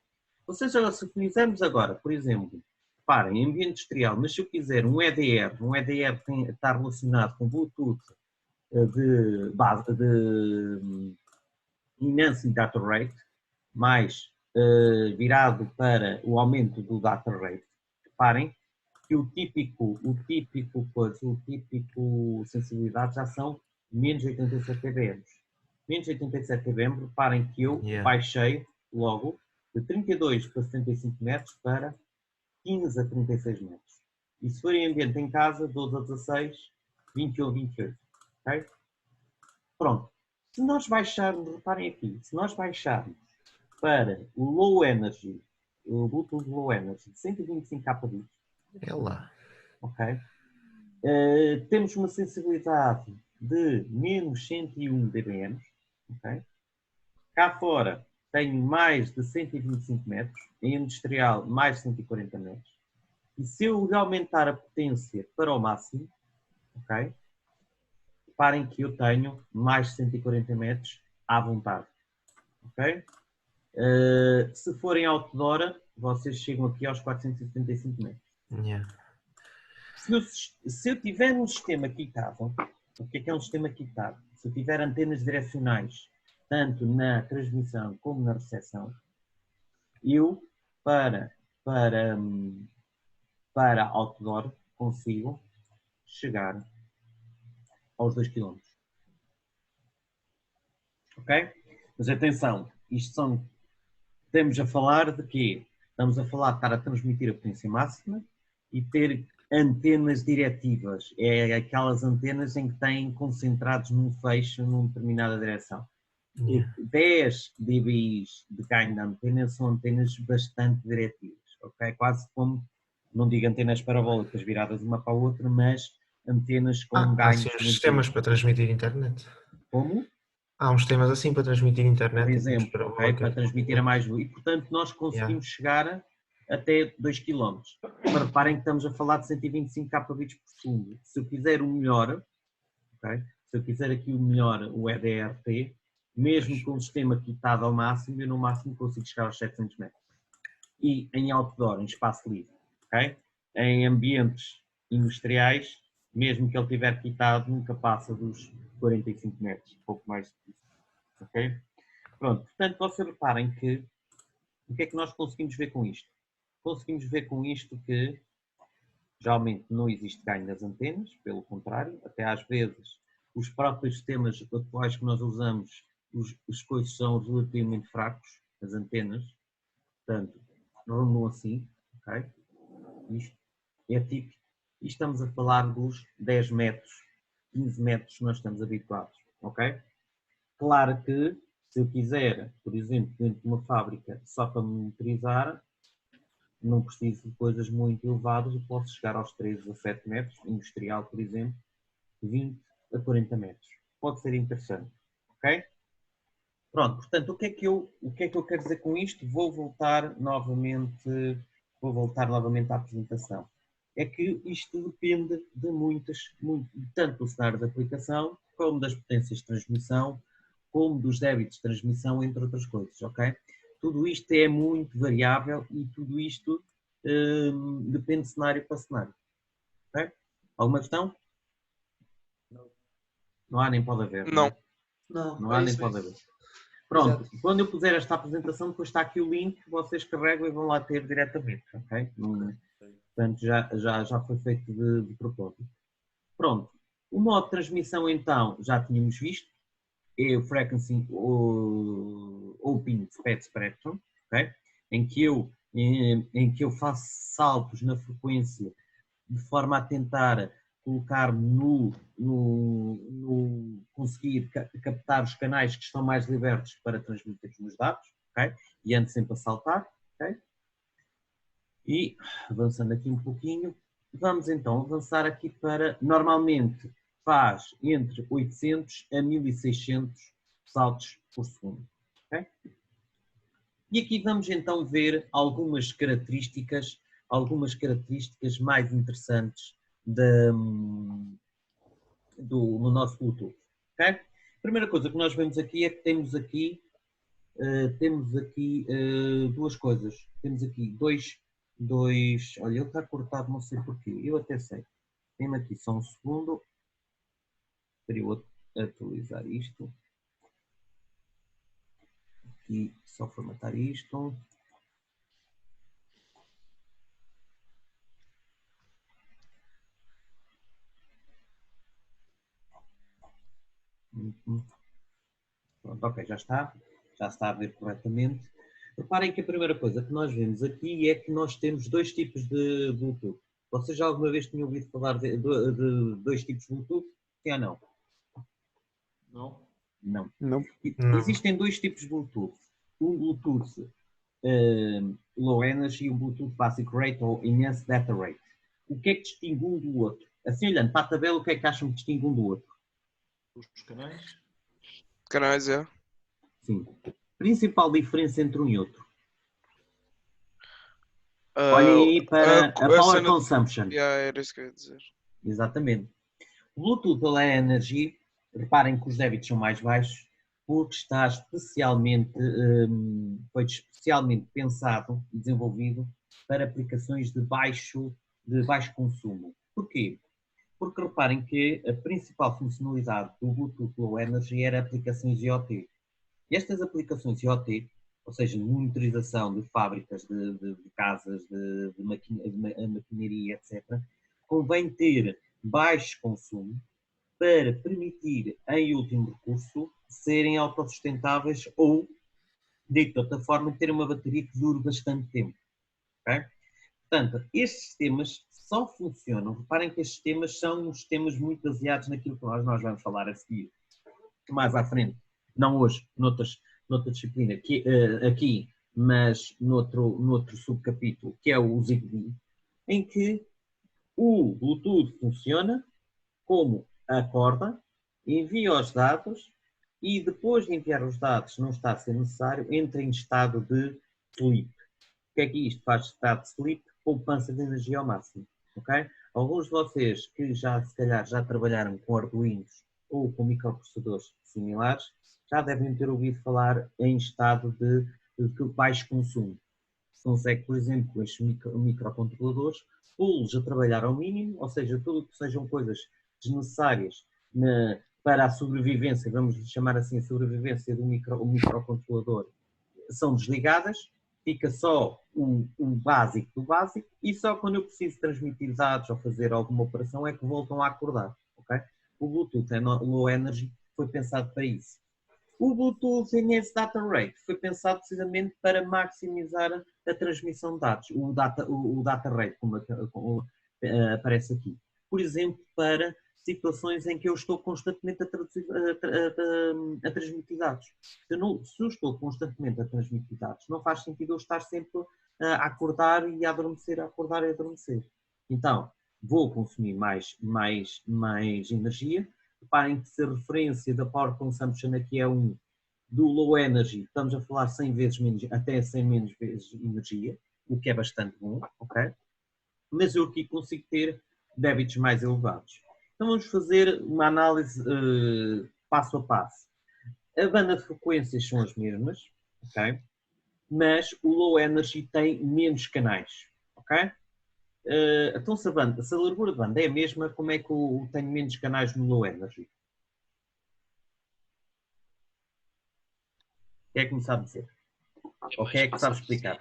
Ou seja, se fizermos agora, por exemplo, reparem, em ambiente industrial, mas se eu quiser um EDR está relacionado com Bluetooth de base, de enhancing data rate, mais virado para o aumento do data rate. Reparem que o típico sensibilidade já são menos 87 dBm. Menos 87 dBm, reparem que eu baixei logo de 32 para 75 metros para 15 a 36 metros. E se for em ambiente em casa, 12 a 16, 21 a 28. Okay? Pronto. Se nós baixarmos, reparem aqui, se nós baixarmos para o Low Energy, o Bluetooth Low Energy, de 125 kbps, É lá. ok? Temos uma sensibilidade de menos 101 dBm, ok? Cá fora tenho mais de 125 metros, em industrial mais de 140 metros. E se eu aumentar a potência para o máximo, ok? Reparem que eu tenho mais de 140 metros à vontade, ok? Se forem outdoor, vocês chegam aqui aos 475 metros. Yeah. Se eu tiver um sistema quitado, o que é um sistema quitado? Se eu tiver antenas direcionais, tanto na transmissão como na recepção, eu, para outdoor, consigo chegar aos 2 km. Ok? Mas atenção, estamos a falar de quê? Estamos a falar de estar a transmitir a potência máxima e ter antenas diretivas. É aquelas antenas em que têm concentrados num feixo, numa determinada direção. Yeah. 10 dBi de ganho da antena são antenas bastante diretivas. Ok? Quase como, não digo antenas parabólicas viradas uma para a outra, mas antenas com Há ganhos. sim uns sistemas para transmitir internet. Como? Há uns sistemas assim para transmitir internet. Por exemplo, okay, para transmitir a mais luz. E, portanto, nós conseguimos chegar até 2 km. Mas reparem que estamos a falar de 125 kbps por segundo. Se eu quiser o melhor, okay, se eu quiser aqui o melhor, o EDRT, mesmo com o sistema quitado ao máximo, eu no máximo consigo chegar aos 700 metros. E em outdoor, em espaço livre, okay? Em ambientes industriais, mesmo que ele tiver quitado, nunca passa dos 45 metros, pouco mais do que isso. Ok? Pronto, portanto, vocês reparem que o que é que nós conseguimos ver com isto? Conseguimos ver com isto que geralmente não existe ganho nas antenas, pelo contrário, até às vezes os próprios sistemas atuais que nós usamos, os coisas são relativamente fracos, as antenas, portanto, não andam assim, ok? Isto é típico. E estamos a falar dos 10 metros, 15 metros que nós estamos habituados, ok? Claro que, se eu quiser, por exemplo, dentro de uma fábrica, só para monitorizar, não preciso de coisas muito elevadas, eu posso chegar aos 13 a 7 metros, industrial, por exemplo, 20 a 40 metros. Pode ser interessante, ok? Pronto, portanto, o que é que eu quero dizer com isto? Vou voltar novamente à apresentação. É que isto depende de tanto do cenário de aplicação, como das potências de transmissão, como dos débitos de transmissão, entre outras coisas, ok? Tudo isto é muito variável e tudo isto depende de cenário para cenário. Ok? Alguma questão? Não há nem pode haver. Não. Não há nem pode haver. Pronto, exato. Quando eu puser esta apresentação, depois está aqui o link, vocês carregam e vão lá ter diretamente, ok? Portanto, já foi feito de propósito. Pronto, O modo de transmissão, então, já tínhamos visto, é o Frequency Open Spectrum, okay? em que eu faço saltos na frequência de forma a tentar colocar conseguir captar os canais que estão mais libertos para transmitir os meus dados, okay? E ando sempre a saltar, okay? E avançando aqui um pouquinho, vamos então avançar aqui para, normalmente faz entre 800 a 1600 saltos por segundo, okay? E aqui vamos então ver algumas características mais interessantes no nosso Bluetooth. Okay? A primeira coisa que nós vemos aqui é que temos aqui duas coisas. Temos aqui dois. Olha, ele está cortado, não sei porquê. Eu até sei. Tem aqui só um segundo. Para eu atualizar isto. Aqui só formatar isto. Pronto, ok, já está a ver corretamente. Reparem que a primeira coisa que nós vemos aqui é que nós temos dois tipos de Bluetooth. Vocês já alguma vez tinham ouvido falar de dois tipos de Bluetooth? Sim ou não? Não. Não. Não. Existem dois tipos de Bluetooth. O Bluetooth Low Energy e o Bluetooth Basic Rate ou Enhanced Data Rate. O que é que distingue um do outro? Assim, olhando para a tabela, o que é que acham que distingue um do outro? Os canais? Canais, é? Sim. Principal diferença entre um e outro? Olhem aí para a Power Consumption. Era isso que eu ia dizer. Exatamente. O Bluetooth Low Energy, reparem que os débitos são mais baixos, porque está foi especialmente pensado e desenvolvido para aplicações de baixo consumo. Porquê? Porque reparem que a principal funcionalidade do Bluetooth Low Energy era aplicações IoT. E estas aplicações IoT, ou seja, monitorização de fábricas, de casas, de maquinaria, etc., convém ter baixo consumo para permitir, em último recurso, serem autossustentáveis ou, dito de outra forma, ter uma bateria que dure bastante tempo. Okay? Portanto, estes sistemas só funcionam, reparem que estes sistemas são uns sistemas muito baseados naquilo que nós vamos falar a seguir, mais à frente, não hoje, noutra disciplina, aqui, mas noutro subcapítulo, que é o Zigbee, em que o Bluetooth funciona como acorda, envia os dados e depois de enviar os dados, não está a ser necessário, entra em estado de sleep. O que é que isto faz? Estado de sleep, poupança de energia ao máximo. Okay? Alguns de vocês que se calhar já trabalharam com Arduinos ou com microprocessadores similares, já devem ter ouvido falar em estado de baixo consumo. Se consegue, por exemplo, com estes microcontroladores, pô-los a trabalhar ao mínimo, ou seja, tudo o que sejam coisas desnecessárias para a sobrevivência, vamos chamar assim a sobrevivência do microcontrolador, são desligadas, fica só o básico do básico e só quando eu preciso transmitir dados ou fazer alguma operação é que voltam a acordar. Okay? O Bluetooth Low Energy foi pensado para isso. O Bluetooth Enhanced Data Rate foi pensado precisamente para maximizar a transmissão de dados, o data rate, como aparece aqui. Por exemplo, para situações em que eu estou constantemente a transmitir dados. Se eu estou constantemente a transmitir dados, não faz sentido eu estar sempre a acordar e a adormecer, a acordar e a adormecer. Então, vou consumir mais energia. Reparem que se a referência da Power Consumption aqui é do Low Energy, estamos a falar 100 vezes menos, até 100 menos vezes energia, o que é bastante bom, ok? Mas eu aqui consigo ter débitos mais elevados. Então vamos fazer uma análise passo a passo. A banda de frequências são as mesmas, ok? Mas o Low Energy tem menos canais, ok? Então se a largura de banda é a mesma, como é que eu tenho menos canais no Low Energy? Quem é que me sabe dizer? Ou quem é que sabe explicar?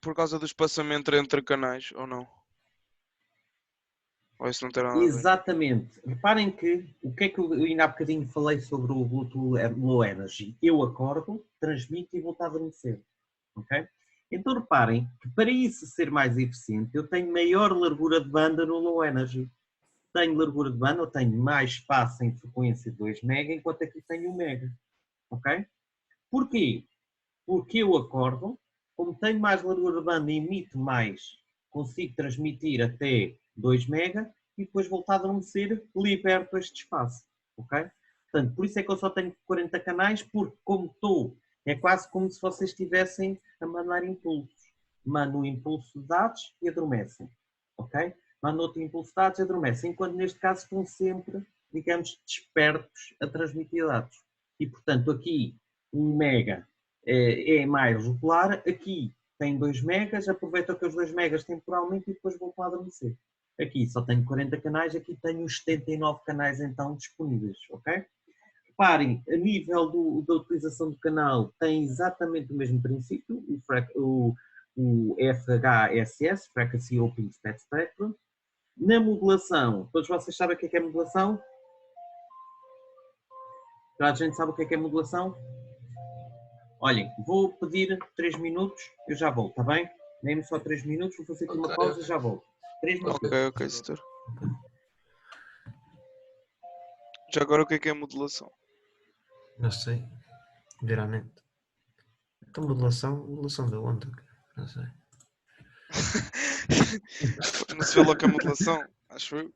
Por causa do espaçamento entre canais, ou não? Ou isso não tem nada a ver? Exatamente. Reparem que o que é que eu ainda há bocadinho falei sobre o Bluetooth Low Energy. Eu acordo, transmito e volto a adormecer. Ok? Então reparem que para isso ser mais eficiente, eu tenho maior largura de banda no Low Energy. Tenho largura de banda, eu tenho mais espaço em frequência de 2 MB, enquanto aqui tenho 1 MB. Ok? Porquê? Porque eu acordo, como tenho mais largura de banda e emito mais, consigo transmitir até 2 MB e depois voltar a adormecer, liberto este espaço. Ok? Portanto, por isso é que eu só tenho 40 canais, porque como estou, é quase como se vocês estivessem a mandar impulsos. Mando um impulso de dados e adormecem. Ok? Mando outro impulso de dados e adormecem, enquanto neste caso estão sempre, digamos, despertos a transmitir dados. E portanto aqui 1 mega é mais regular, aqui tem 2 megas, aproveito aqueles 2 megas temporalmente e depois vou para adormecer. Aqui só tenho 40 canais, aqui tenho os 79 canais então disponíveis, ok? Reparem, a nível da utilização do canal tem exatamente o mesmo princípio, o FHSS, Frequency Open Spectrum. Na modulação, todos vocês sabem o que é modulação? Toda a gente sabe o que é modulação? Olhem, vou pedir 3 minutos, eu já volto, está bem? Dê-me só 3 minutos, vou fazer aqui uma pausa e já volto. 3 minutos. Ok, setor. Já agora o que é modulação? Não sei. Veramente. Então, modulação de onde? Não sei. Não se vê logo a modulação, acho eu.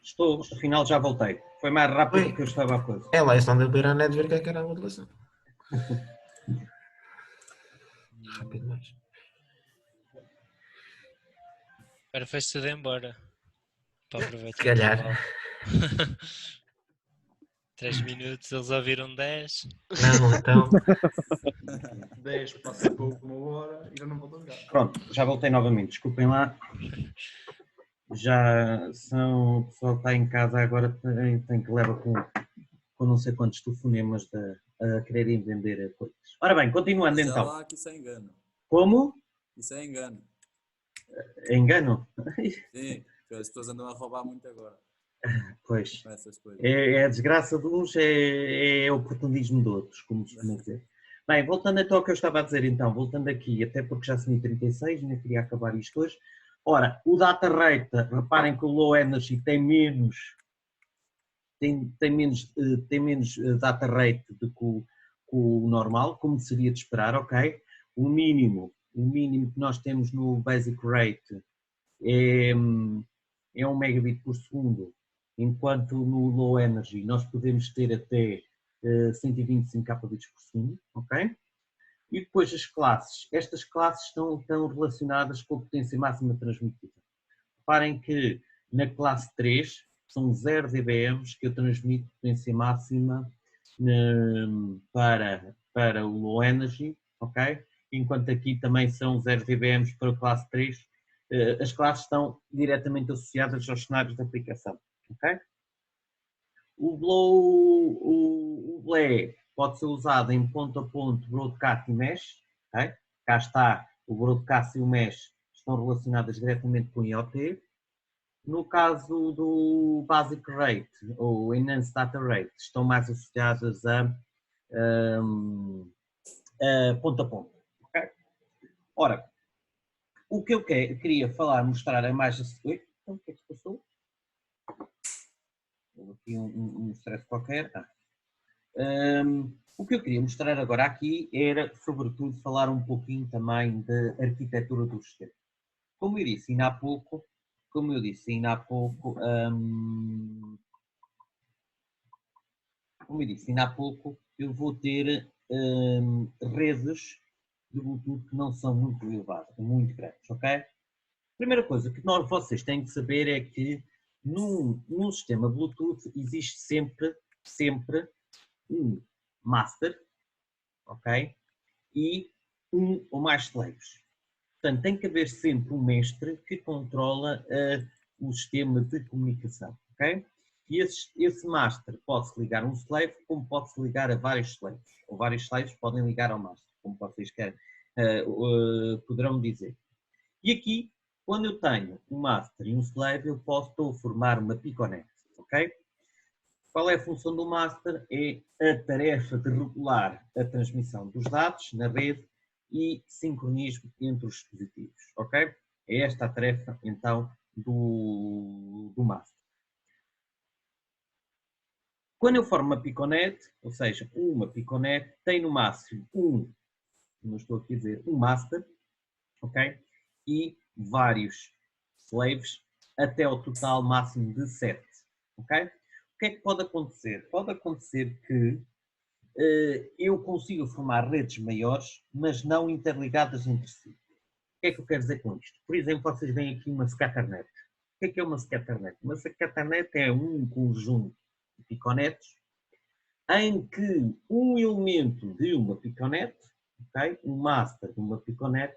Estou, afinal já voltei. Foi mais rápido Oi. do que eu estava a coisa. É lá, isso não deu para ir à net ver o que é que era a modulação. Rápido mais. Agora foi-se tudo embora. Para aproveitar. Se calhar. 3 minutos, eles ouviram 10. Não, então. 10 passa para 1 hora e já não voltam cá. Pronto, já voltei novamente, desculpem lá. Já são, o pessoal está em casa agora, tem que levar com não sei quantos telefonemas a quererem vender coisas. Ora bem, continuando Diz então. lá que isso é engano. Como? Isso é engano. Engano? Sim, que as pessoas andam a roubar muito agora Pois. com essas coisas. É a desgraça de uns, é oportunismo de outros, como se costuma dizer. Bem, voltando então ao que eu estava a dizer então, voltando aqui, até porque já são 36, ainda queria acabar isto hoje. Ora, o data rate, reparem que o low energy tem menos data rate do que o normal, como seria de esperar, ok? O mínimo que nós temos no basic rate é 1 megabit por segundo, enquanto no low energy nós podemos ter até 125 kbps por segundo, ok? E depois as classes. Estas classes estão relacionadas com a potência máxima transmitida. Reparem que na classe 3 são 0 dBm que eu transmito potência máxima para o low energy, ok? Enquanto aqui também são 0 dBm para a classe 3. As classes estão diretamente associadas aos cenários de aplicação, ok? O BLE pode ser usado em ponto a ponto, broadcast e mesh. Okay? Cá está, o broadcast e o mesh estão relacionadas diretamente com o IoT. No caso do basic rate ou enhanced data rate, estão mais associadas a ponto a ponto. Okay? Ora, o que eu queria falar, mostrar é mais... Oi? Então, o que é que se passou? Houve aqui um stress qualquer. O que eu queria mostrar agora aqui era, sobretudo, falar um pouquinho também da arquitetura do sistema. Como eu disse ainda há pouco, eu vou ter redes de Bluetooth que não são muito elevadas, muito grandes, ok? Primeira coisa que vocês têm que saber é que num sistema Bluetooth existe sempre um master, ok? E um ou mais slaves. Portanto, tem que haver sempre um mestre que controla o sistema de comunicação, ok? E esse master pode-se ligar a um slave, como pode-se ligar a vários slaves. Ou vários slaves podem ligar ao master, como vocês poderão dizer. E aqui, quando eu tenho um master e um slave, eu posso formar uma piconet, ok? Qual é a função do master? É a tarefa de regular a transmissão dos dados na rede e sincronismo entre os dispositivos, ok? É esta a tarefa, então, do master. Quando eu formo uma piconet, ou seja, uma piconet tem no máximo não estou aqui a dizer, um master, ok? E vários slaves, até ao total máximo de 7, ok? O que é que pode acontecer? Pode acontecer que eu consigo formar redes maiores, mas não interligadas entre si. O que é que eu quero dizer com isto? Por exemplo, vocês veem aqui uma scatternet. O que é uma scatternet? Uma scatternet é um conjunto de piconetes em que um elemento de uma piconet, okay, um master de uma piconet,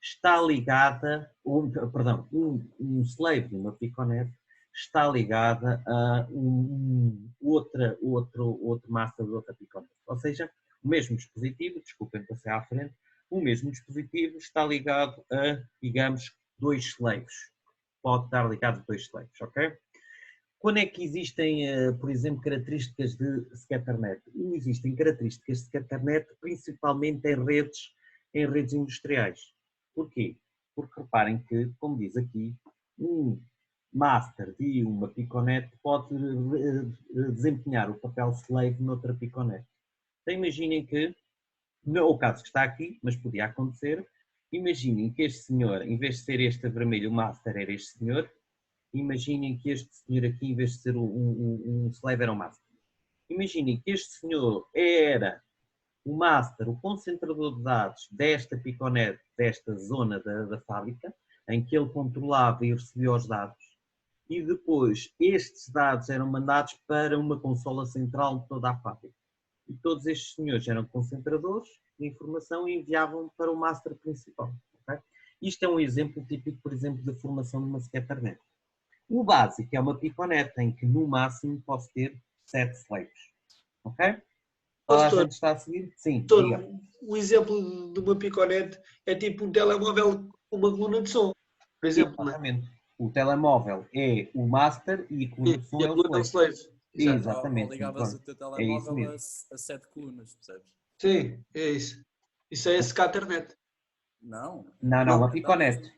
está ligada, um slave de uma piconet está ligada a outro master de outra piconet. Ou seja, o mesmo dispositivo, desculpem passar à frente, o mesmo dispositivo está ligado a, digamos, 2 slaves. Pode estar ligado a 2 slaves, ok? Quando é que existem, por exemplo, características de scatternet? Existem características de scatternet principalmente em redes industriais. Porquê? Porque reparem que, como diz aqui, um master de uma piconet pode desempenhar o papel slave noutra piconet. Então imaginem que, não é o caso que está aqui, mas podia acontecer, imaginem que este senhor, em vez de ser este vermelho, o master era este senhor. Imaginem que este senhor aqui, em vez de ser um slave, era o master. Imaginem que este senhor era o master, o concentrador de dados desta piconet, desta zona da fábrica, em que ele controlava e recebia os dados. E depois estes dados eram mandados para uma consola central de toda a fábrica. E todos estes senhores eram concentradores de informação e enviavam para o master principal. Okay? Isto é um exemplo típico, por exemplo, da formação de uma scatternet. O básico é uma piconet em que no máximo posso ter 7 slaves. Ok? Toda a gente está a seguir? Sim. Um exemplo de uma piconet é tipo um telemóvel com uma coluna de som, por exemplo. Exatamente. O telemóvel é o master e a coluna de som é o slave. Exatamente. Ou ligavas o teu telemóvel a 7 colunas, percebes? Sim, é isso. Isso é scatternet. Não. Não, uma piconet.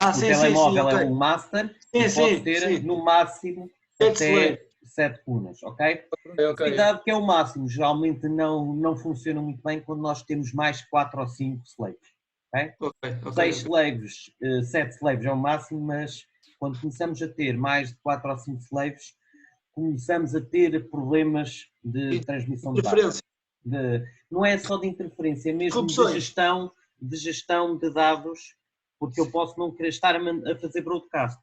O telemóvel é um master e pode ter no máximo até 7 colunas, ok? Cuidado que é o máximo, geralmente não funciona muito bem quando nós temos mais 4 ou 5 slaves. Okay? 6 slaves, 7 slaves é o máximo, mas quando começamos a ter mais de 4 ou 5 slaves, começamos a ter problemas de transmissão de dados. Não é só de interferência, é mesmo de gestão de dados, porque eu posso não querer estar a fazer broadcast.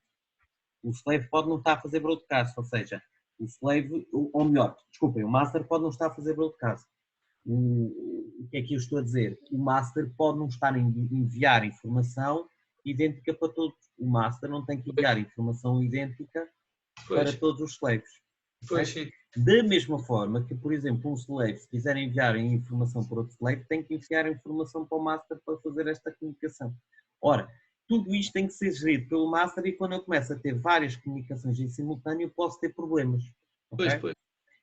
O slave pode não estar a fazer broadcast, ou seja, o slave, ou melhor, desculpem, o master pode não estar a fazer broadcast. O que é que eu estou a dizer? O master pode não estar a enviar informação idêntica para todos. O master não tem que enviar informação idêntica para todos os slaves. Da mesma forma que, por exemplo, um slave, se quiser enviar informação para outro slave, tem que enviar informação para o master para fazer esta comunicação. Ora, tudo isto tem que ser gerido pelo master e quando eu começo a ter várias comunicações em simultâneo, eu posso ter problemas. Okay?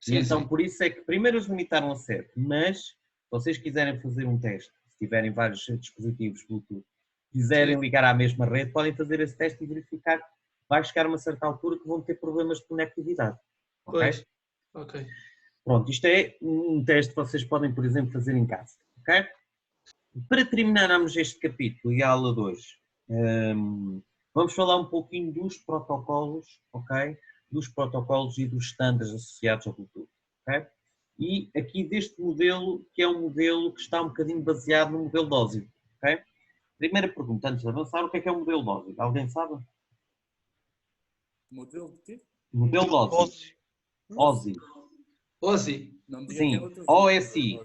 Então, por isso é que primeiro eles limitaram a 7, mas se vocês quiserem fazer um teste, se tiverem vários dispositivos Bluetooth, quiserem ligar à mesma rede, podem fazer esse teste e verificar que vai chegar a uma certa altura que vão ter problemas de conectividade. Ok? Pronto, isto é um teste que vocês podem, por exemplo, fazer em casa. Ok? Para terminarmos este capítulo e a aula 2, vamos falar um pouquinho dos protocolos, ok? Dos protocolos e dos estándares associados ao Bluetooth, ok? E aqui deste modelo, que é um modelo que está um bocadinho baseado no modelo DOSI, ok? Primeira pergunta, antes de avançar, o que é o modelo DOSI? Alguém sabe? Modelo de quê? Modelo DOSI. OSI? Sim, OSI.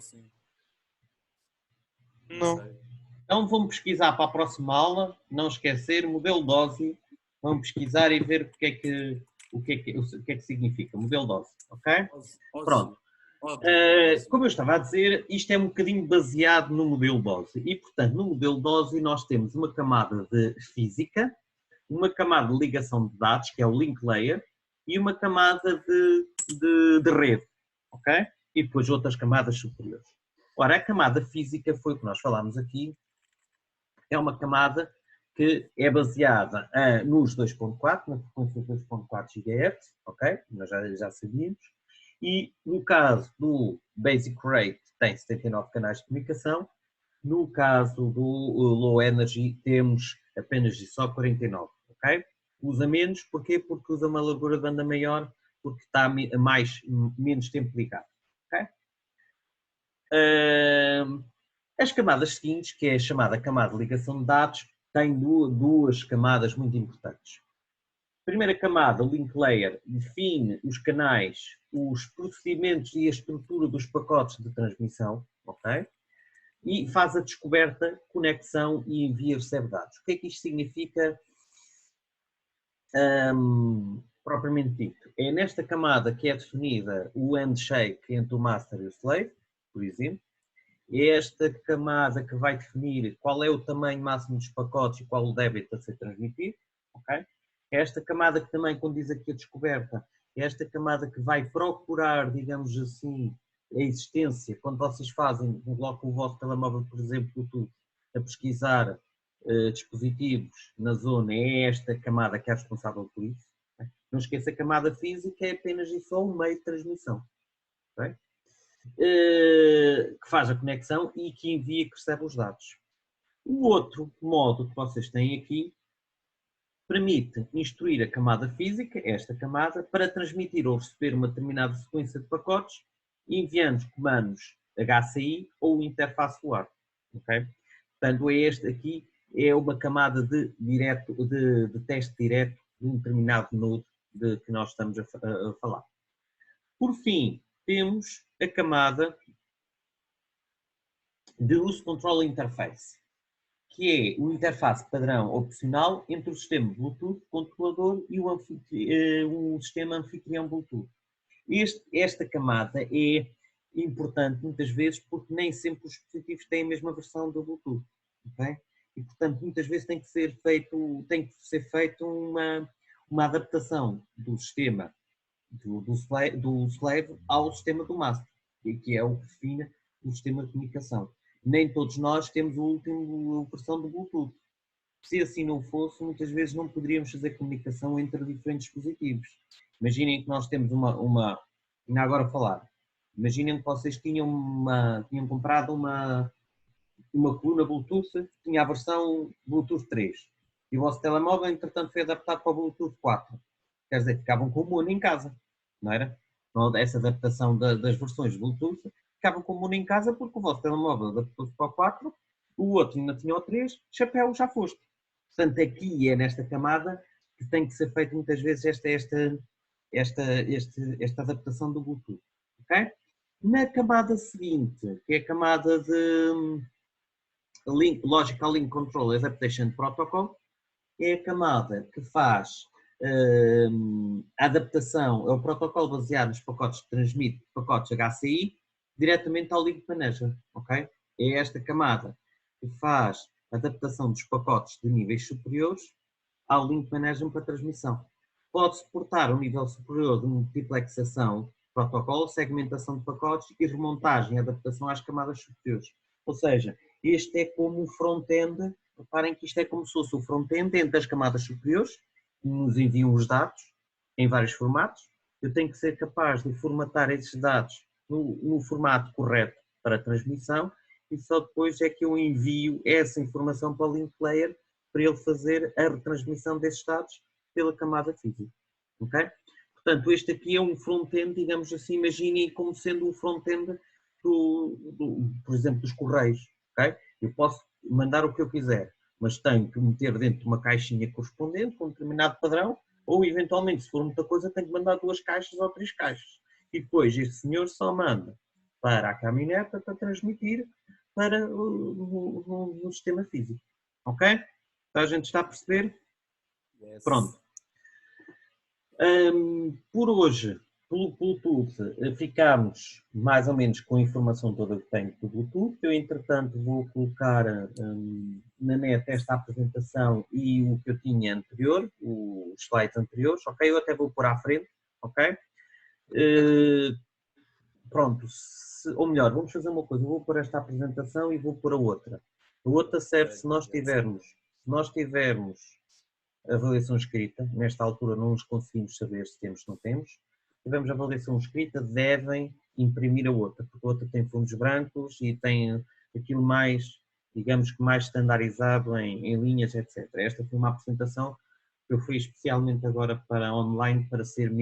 Não. Então vamos pesquisar para a próxima aula, não esquecer, modelo DOSI, vamos pesquisar e ver o que é que significa, modelo DOSI, ok? Pronto. Como eu estava a dizer, isto é um bocadinho baseado no modelo DOSI e, portanto, no modelo DOSI nós temos uma camada de física, uma camada de ligação de dados, que é o link layer, e uma camada de rede, ok? E depois outras camadas superiores. Ora, a camada física foi o que nós falámos aqui, é uma camada que é baseada nos 2.4, na frequência 2.4 GHz, ok? Nós já sabíamos. E no caso do Basic Rate tem 79 canais de comunicação, no caso do Low Energy temos apenas e só 49, ok? Usa menos, porquê? Porque usa uma largura de banda maior, porque está menos tempo ligado, ok? As camadas seguintes, que é a chamada camada de ligação de dados, tem duas camadas muito importantes. A primeira camada, o link layer, define os canais, os procedimentos e a estrutura dos pacotes de transmissão, ok? E faz a descoberta, conexão e envia e recebe dados. O que é que isto significa propriamente dito? É nesta camada que é definida o handshake entre o master e o slave, por exemplo. É esta camada que vai definir qual é o tamanho máximo dos pacotes e qual o débito a ser transmitido, ok? Esta camada que também, quando diz aqui a descoberta, é esta camada que vai procurar, digamos assim, a existência, quando vocês colocam o vosso telemóvel, por exemplo, Bluetooth, a pesquisar dispositivos na zona, é esta camada que é responsável por isso. Okay? Não esqueça, a camada física é apenas e só um meio de transmissão. Okay? Que faz a conexão e que envia e que recebe os dados. O outro modo que vocês têm aqui permite instruir a camada física, esta camada, para transmitir ou receber uma determinada sequência de pacotes, enviando comandos HCI ou interface UART. Okay? Portanto, este aqui é uma camada de teste direto de um determinado node que nós estamos a falar. Por fim, temos a camada de Use Control Interface, que é o interface padrão opcional entre o sistema Bluetooth, controlador e um sistema anfitrião Bluetooth. Esta camada é importante muitas vezes porque nem sempre os dispositivos têm a mesma versão do Bluetooth. Okay? E, portanto, muitas vezes tem que ser feito uma adaptação do sistema do slave ao sistema do master, que é o que define o sistema de comunicação. Nem todos nós temos a última versão do Bluetooth. Se assim não fosse, muitas vezes não poderíamos fazer comunicação entre diferentes dispositivos. Imaginem que nós temos ainda agora a falar, imaginem que vocês tinham comprado uma coluna Bluetooth, tinha a versão Bluetooth 3, e o vosso telemóvel, entretanto, foi adaptado para o Bluetooth 4. Quer dizer, ficavam com o mono em casa, não era? Essa adaptação das versões de Bluetooth, ficavam com o mono em casa porque o vosso telemóvel adaptou-se para o 4, o outro ainda tinha o 3, chapéu, já foste. Portanto, aqui é nesta camada que tem que ser feita muitas vezes esta adaptação do Bluetooth. Okay? Na camada seguinte, que é a camada de Logical Link Control Adaptation Protocol, é a camada que faz a adaptação, é o protocolo baseado nos pacotes que transmite pacotes HCI diretamente ao Link Manager, ok? É esta camada que faz a adaptação dos pacotes de níveis superiores ao Link Manager para transmissão. Pode suportar um nível superior de multiplexação, protocolo, segmentação de pacotes e remontagem e adaptação às camadas superiores. Ou seja, este é como o front-end, reparem que isto é como se fosse o front-end entre as camadas superiores, que nos enviam os dados em vários formatos. Eu tenho que ser capaz de formatar esses dados no formato correto para a transmissão e só depois é que eu envio essa informação para o link layer para ele fazer a retransmissão desses dados pela camada física. Okay? Portanto, este aqui é um front-end, digamos assim, imaginem como sendo o front-end, por exemplo, dos correios. Okay? Eu posso mandar o que eu quiser, mas tenho que meter dentro de uma caixinha correspondente com um determinado padrão, ou eventualmente, se for muita coisa, tenho que mandar 2 caixas ou 3 caixas. E depois este senhor só manda para a caminhoneta para transmitir para o sistema físico. Ok? Então a gente está a perceber? Yes. Pronto. Por hoje pelo Bluetooth ficámos mais ou menos com a informação toda que tenho do Bluetooth. Eu, entretanto, vou colocar na net esta apresentação e o que eu tinha anterior, os slides anteriores, ok? Eu até vou pôr à frente, ok? Pronto, ou melhor, vamos fazer uma coisa, eu vou pôr esta apresentação e vou pôr a outra. A outra serve se nós tivermos a avaliação escrita, nesta altura não nos conseguimos saber se temos ou não temos. Se tivermos a avaliação escrita, devem imprimir a outra, porque a outra tem fundos brancos e tem aquilo mais, digamos que mais standardizado em linhas, etc. Esta foi uma apresentação que eu fiz especialmente agora para online, para ser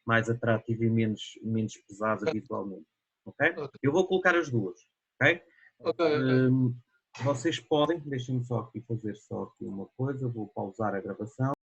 mais atrativo e menos pesado habitualmente. Ok? Eu vou colocar as duas. Ok? Vocês podem, deixem-me só aqui fazer uma coisa, vou pausar a gravação.